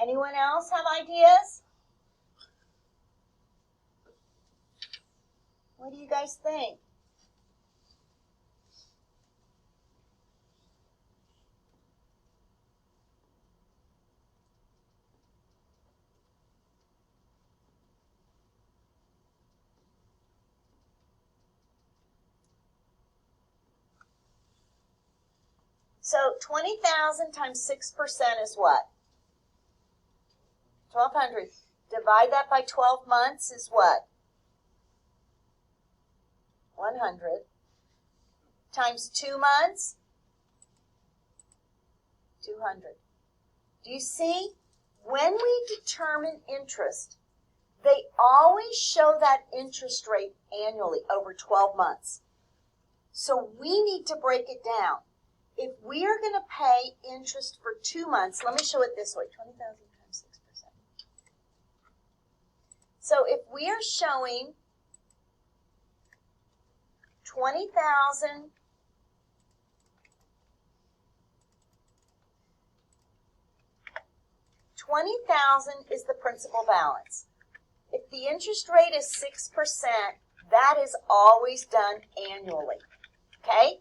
Anyone else have ideas? What do you guys think? So 20,000 times 6% is what? 1,200. Divide that by 12 months is what? 100. Times 2 months? 200. Do you see? When we determine interest, they always show that interest rate annually over 12 months. So we need to break it down. If we are going to pay interest for 2 months, let me show it this way, 20,000 times 6%. So if we are showing 20,000 is the principal balance. If the interest rate is 6%, that is always done annually. Okay?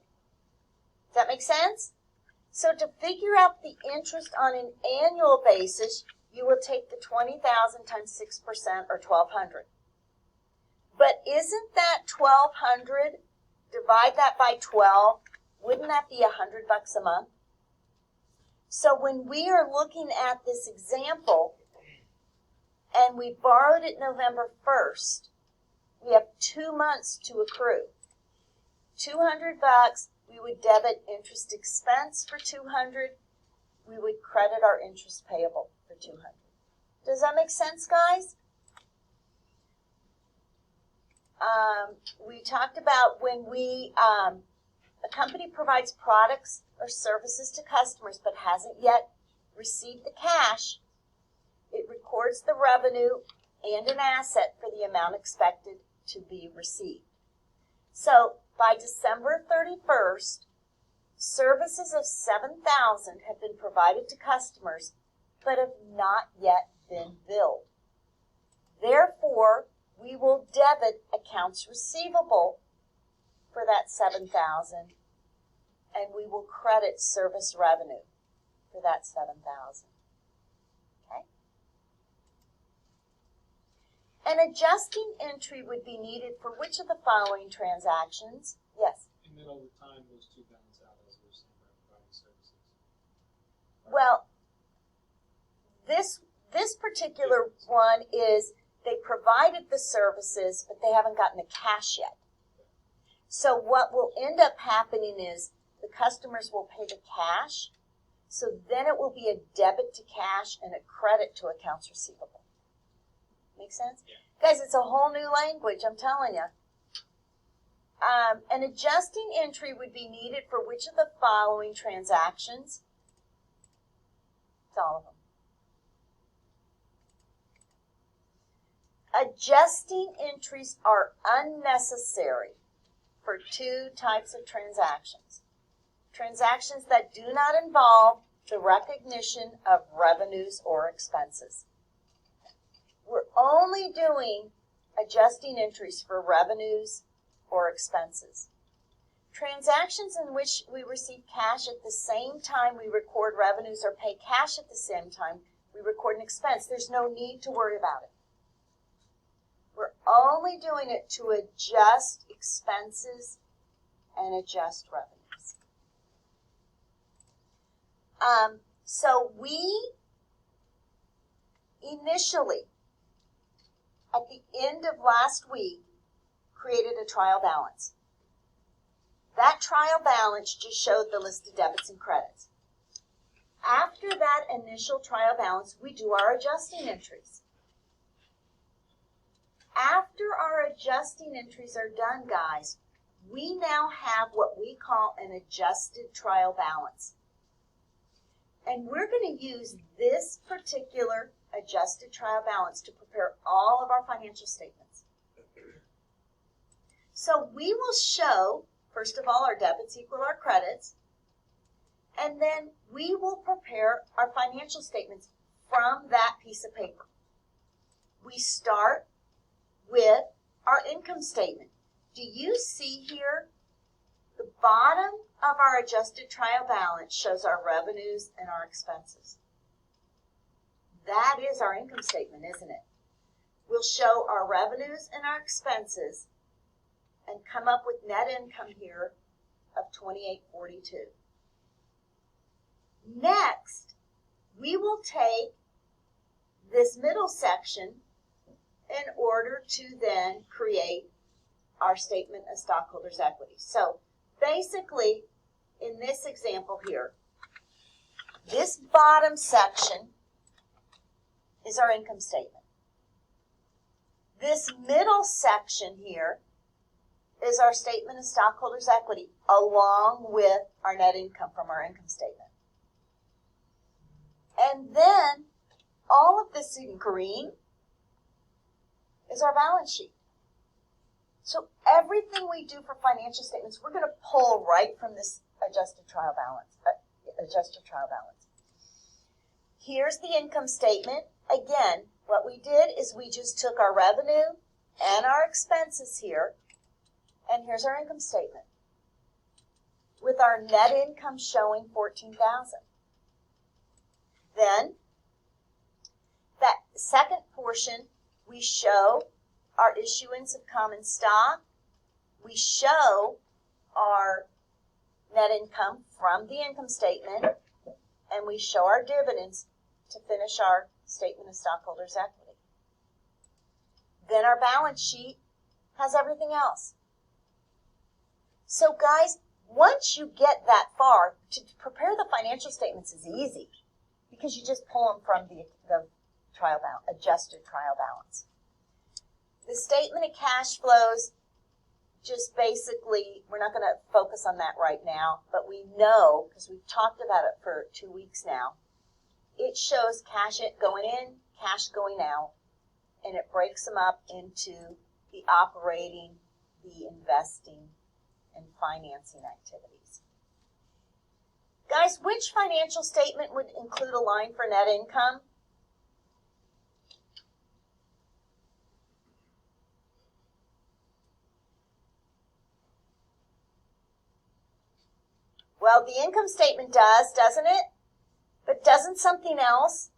Does that make sense? So to figure out the interest on an annual basis, you will take the 20,000 times 6% or 1,200. But isn't that 1,200, divide that by 12, wouldn't that be $100 a month? So when we are looking at this example, and we borrowed it November 1st, we have 2 months to accrue. $200, we would debit interest expense for 200, we would credit our interest payable for 200. Does that make sense, guys? We talked about when a company provides products or services to customers but hasn't yet received the cash, it records the revenue and an asset for the amount expected to be received. So by December 31st, services of $7,000 have been provided to customers but have not yet been billed. Therefore, we will debit accounts receivable for that $7,000, and we will credit service revenue for that $7,000. Okay? An adjusting entry would be needed for which of the following transactions? Yes? And then over time, those two balance out as we're saying by providing services. Well, this particular one is they provided the services, but they haven't gotten the cash yet. So what will end up happening is the customers will pay the cash, so then it will be a debit to cash and a credit to accounts receivable. Make sense? Yeah. Guys, it's a whole new language, I'm telling you. An adjusting entry would be needed for which of the following transactions? It's all of them. Adjusting entries are unnecessary for two types of transactions. transactions that do not involve the recognition of revenues or expenses. We're only doing adjusting entries for revenues or expenses. Transactions in which we receive cash at the same time we record revenues or pay cash at the same time we record an expense, there's no need to worry about it. We're only doing it to adjust expenses and adjust revenues. So we initially, at the end of last week, created a trial balance. That trial balance just showed the list of debits and credits. After that initial trial balance, we do our adjusting entries. After our adjusting entries are done, guys, we now have what we call an adjusted trial balance. And we're going to use this particular adjusted trial balance to prepare all of our financial statements. So we will show, first of all, our debits equal our credits, and then we will prepare our financial statements from that piece of paper. We start with our income statement. Do you see here? The bottom of our adjusted trial balance shows our revenues and our expenses. That is our income statement, isn't it? We'll show our revenues and our expenses and come up with net income here of $28.42. Next, we will take this middle section in order to then create our statement of stockholders' equity. So basically, in this example here, this bottom section is our income statement. This middle section here is our statement of stockholders' equity along with our net income from our income statement. And then all of this in green is our balance sheet. So everything we do for financial statements, we're going to pull right from this adjusted trial balance. Here's the income statement. Again, what we did is we just took our revenue and our expenses here, and here's our income statement with our net income showing $14,000. Then that second portion, we show our issuance of common stock. We show our net income from the income statement, and we show our dividends to finish our statement of stockholders' equity. Then our balance sheet has everything else. So guys, once you get that far, to prepare the financial statements is easy because you just pull them from the trial balance, adjusted trial balance. The statement of cash flows, just basically, we're not going to focus on that right now, but we know, because we've talked about it for 2 weeks now, it shows cash going in, cash going out, and it breaks them up into the operating, the investing, and financing activities. Guys, which financial statement would include a line for net income? Well, the income statement does, doesn't it? But doesn't something else?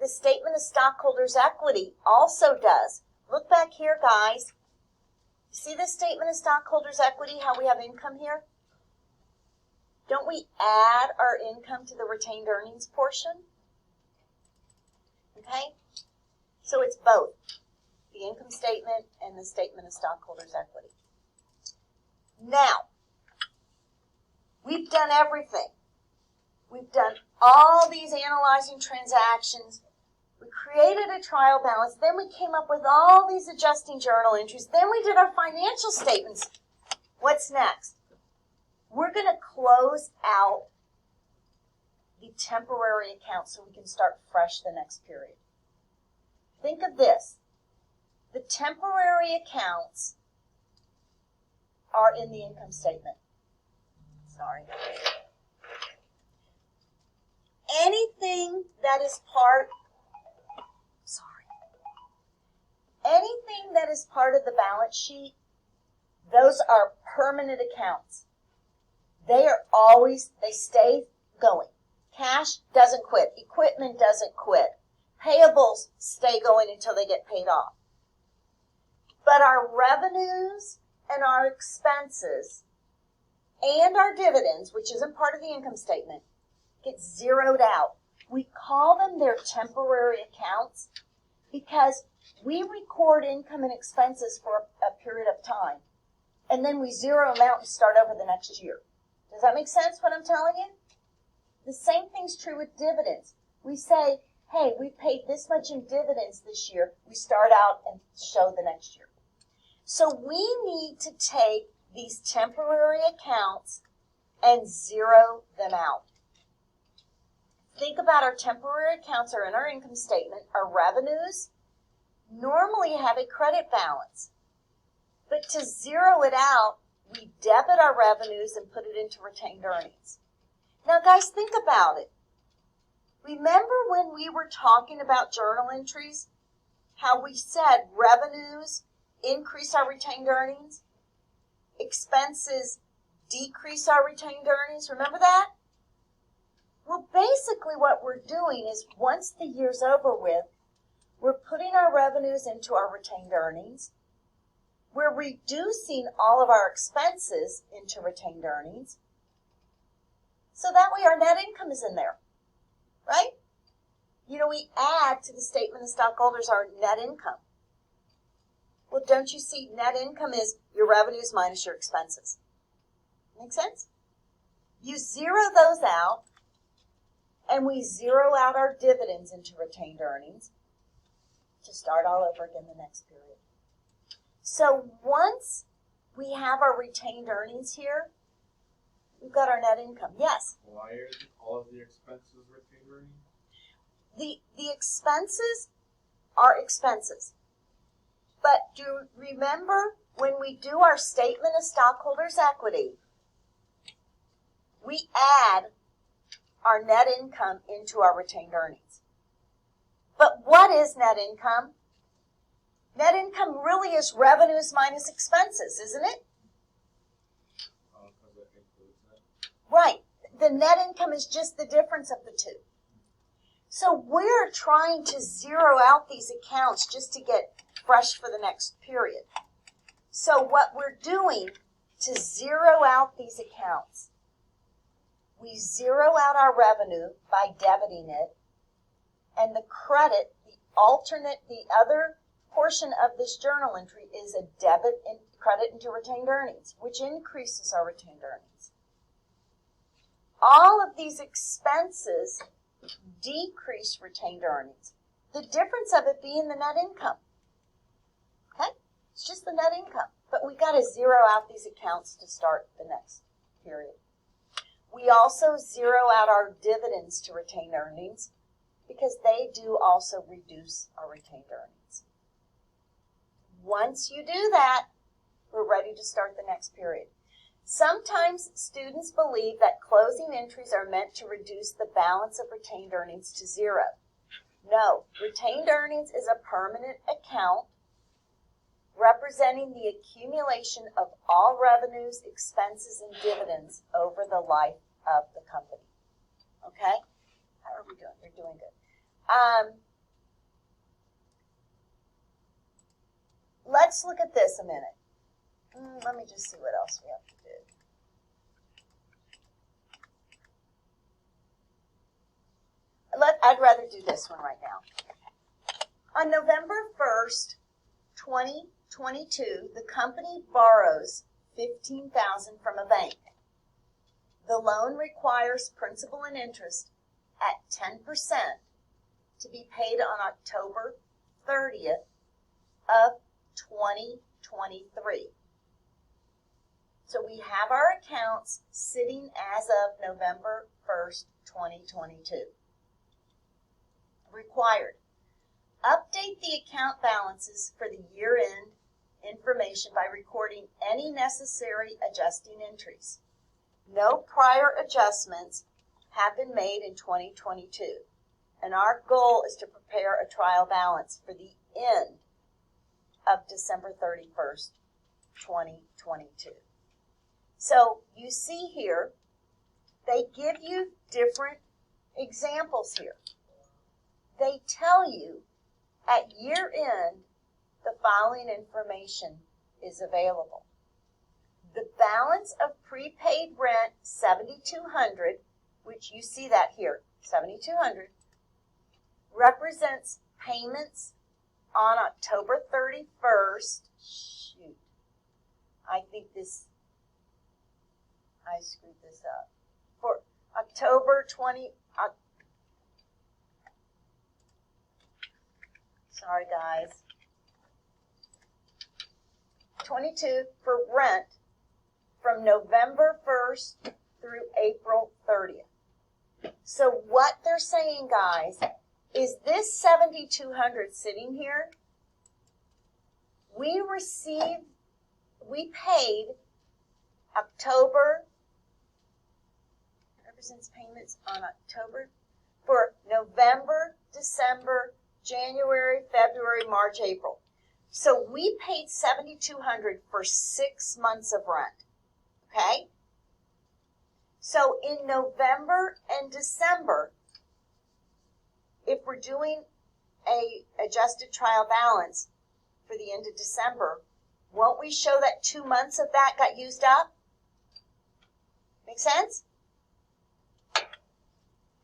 The statement of stockholders' equity also does. Look back here, guys. See the statement of stockholders' equity, how we have income here? Don't we add our income to the retained earnings portion? Okay? So it's both, the income statement and the statement of stockholders' equity. Now, we've done everything. We've done all these analyzing transactions. We created a trial balance. Then we came up with all these adjusting journal entries. Then we did our financial statements. What's next? We're going to close out the temporary account so we can start fresh the next period. Think of this. The temporary accounts are in the income statement. Sorry. Anything that is part of the balance sheet, those are permanent accounts. They stay going. Cash doesn't quit. Equipment doesn't quit. Payables stay going until they get paid off. But our revenues and our expenses and our dividends, which isn't part of the income statement, get zeroed out. We call them their temporary accounts because we record income and expenses for a period of time, and then we zero them out and start over the next year. Does that make sense, what I'm telling you? The same thing's true with dividends. We say, hey, we paid this much in dividends this year. We start out and show the next year. So we need to take these temporary accounts and zero them out. Think about our temporary accounts are in our income statement. Our revenues normally have a credit balance. But to zero it out, we debit our revenues and put it into retained earnings. Now, guys, think about it. Remember when we were talking about journal entries, how we said revenues increase our retained earnings, expenses decrease our retained earnings? Remember that? Well, basically what we're doing is once the year's over with, we're putting our revenues into our retained earnings. We're reducing all of our expenses into retained earnings. So that way our net income is in there, right? You know, we add to the statement of stockholders our net income. Well, don't you see net income is your revenues minus your expenses? Make sense? You zero those out, and we zero out our dividends into retained earnings to start all over again the next period. So once we have our retained earnings here, we've got our net income. Yes? Why are all of the expenses retained earnings? The expenses are expenses. But do you remember when we do our statement of stockholders' equity, we add our net income into our retained earnings. But what is net income? Net income really is revenues minus expenses, isn't it? Because it includes that. Right. The net income is just the difference of the two. So we're trying to zero out these accounts just to get fresh for the next period. So what we're doing to zero out these accounts, we zero out our revenue by debiting it, and the credit, the other portion of this journal entry is a debit and credit into retained earnings, which increases our retained earnings. All of these expenses decrease retained earnings. The difference of it being the net income. Okay? It's just the net income. But we got to zero out these accounts to start the next period. We also zero out our dividends to retained earnings because they do also reduce our retained earnings. Once you do that, we're ready to start the next period. Sometimes students believe that closing entries are meant to reduce the balance of retained earnings to zero. No, retained earnings is a permanent account representing the accumulation of all revenues, expenses, and dividends over the life of the company. Okay? How are we doing? We're doing good. Let's look at this a minute. Let me just see what else we have to do. I'd rather do this one right now. On November 1st, 2022, the company borrows $15,000 from a bank. The loan requires principal and interest at 10% to be paid on October 30th of 2023. So we have our accounts sitting as of November 1st, 2022. Required. Update the account balances for the year-end information by recording any necessary adjusting entries. no prior adjustments have been made in 2022. And our goal is to prepare a trial balance for the end of December 31st, 2022. So you see here, they give you different examples here. They tell you at year end, the following information is available. The balance of prepaid rent, $7,200, which you see that here, $7,200, represents payments on October 31st. Shoot. I screwed this up. For October 20, sorry guys. 22 for rent from November 1st through April 30th. So what they're saying, guys, is this 7,200 sitting here, we paid October, represents payments on October, for November, December, January, February, March, April. So we paid $7,200 for 6 months of rent, okay? So in November and December, if we're doing a adjusted trial balance for the end of December, won't we show that 2 months of that got used up? Make sense?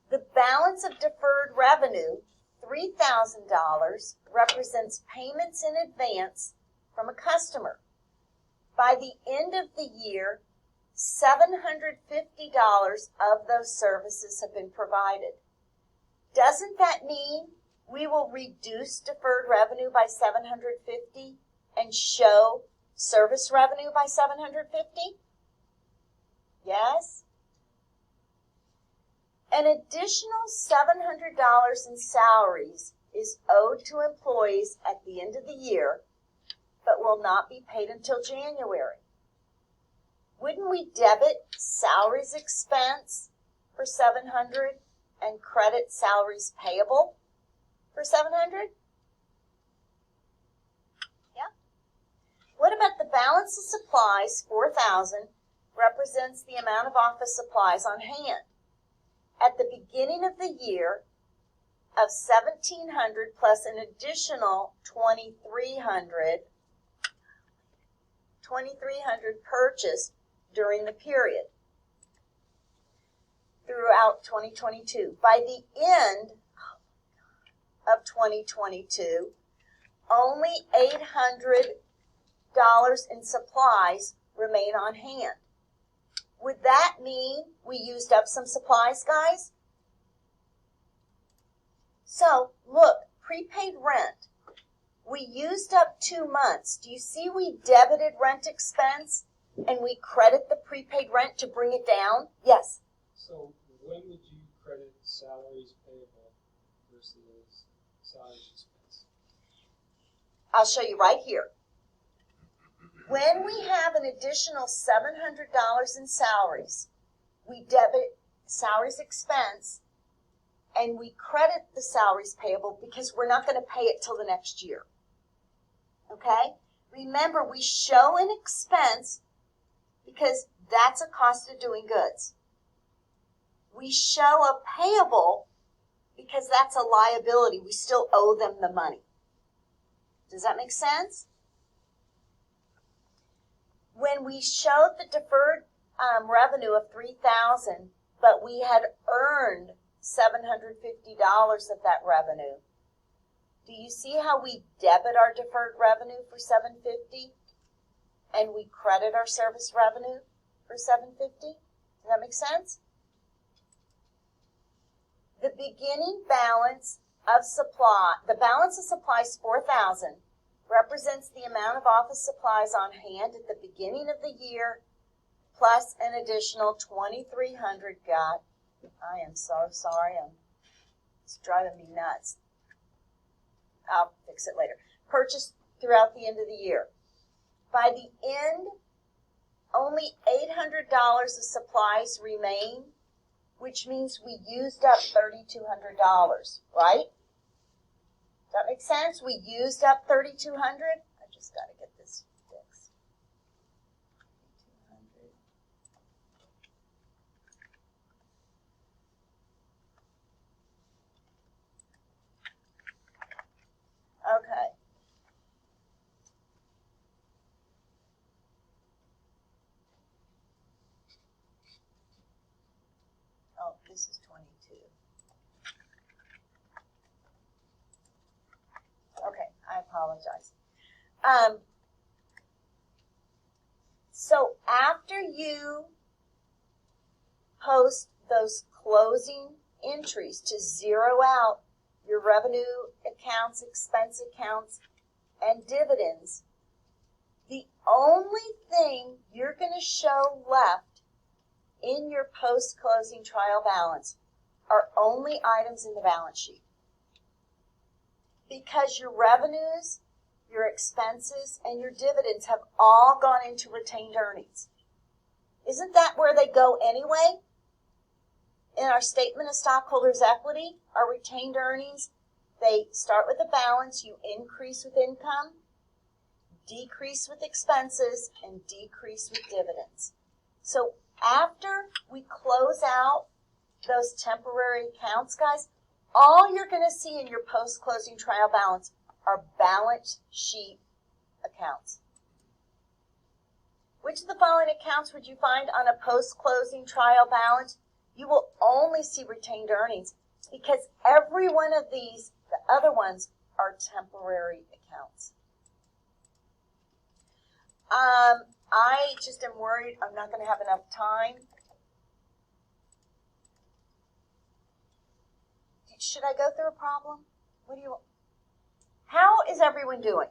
The balance of deferred revenue, $3,000, represents payments in advance from a customer. By the end of the year, $750 of those services have been provided. Doesn't that mean we will reduce deferred revenue by $750 and show service revenue by $750? Yes? An additional $700 in salaries is owed to employees at the end of the year, but will not be paid until January. Wouldn't we debit salaries expense for $700 and credit salaries payable for $700? Yeah. What about the balance of supplies, $4,000, represents the amount of office supplies on hand. At the beginning of the year, of $1,700 plus an additional $2,300 purchased during the period throughout 2022. By the end of 2022, only $800 in supplies remain on hand. Would that mean we used up some supplies, guys? So, look, prepaid rent. We used up 2 months. Do you see we debited rent expense and we credit the prepaid rent to bring it down? Yes. So when would you credit salaries payable versus salaries expense? I'll show you right here. When we have an additional $700 in salaries, we debit salaries expense and we credit the salaries payable because we're not going to pay it till the next year. Okay? Remember, we show an expense because that's a cost of doing goods. We show a payable because that's a liability. We still owe them the money. Does that make sense? When we showed the deferred revenue of $3,000, but we had earned $750 of that revenue, do you see how we debit our deferred revenue for $750 and we credit our service revenue for $750? Does that make sense? The beginning balance of supply, the balance of supplies, $4,000, represents the amount of office supplies on hand at the beginning of the year, plus an additional $2,300. God, I am so sorry. It's driving me nuts. I'll fix it later. Purchased throughout the end of the year. By the end only $800 of supplies remain, which means we used up $3,200, right? Does that make sense? We used up $3,200. I just got to get this fixed. 3,200. Okay. Oh, this is 22. Okay, I apologize. So after you post those closing entries to zero out your revenue accounts, expense accounts, and dividends, the only thing you're going to show left in your post-closing trial balance are only items in the balance sheet. Because your revenues, your expenses, and your dividends have all gone into retained earnings. Isn't that where they go anyway? In our statement of stockholders' equity, our retained earnings, they start with a balance, you increase with income, decrease with expenses, and decrease with dividends. So after we close out those temporary accounts, guys, all you're going to see in your post-closing trial balance are balance sheet accounts. Which of the following accounts would you find on a post-closing trial balance? You will only see retained earnings because every one of these, the other ones, are temporary accounts. I just am worried I'm not going to have enough time. Should I go through a problem? What do you? How is everyone doing?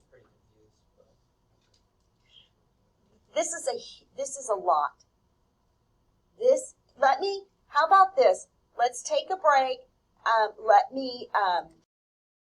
Pretty confused, but This is a lot. How about this? Let's take a break. Let me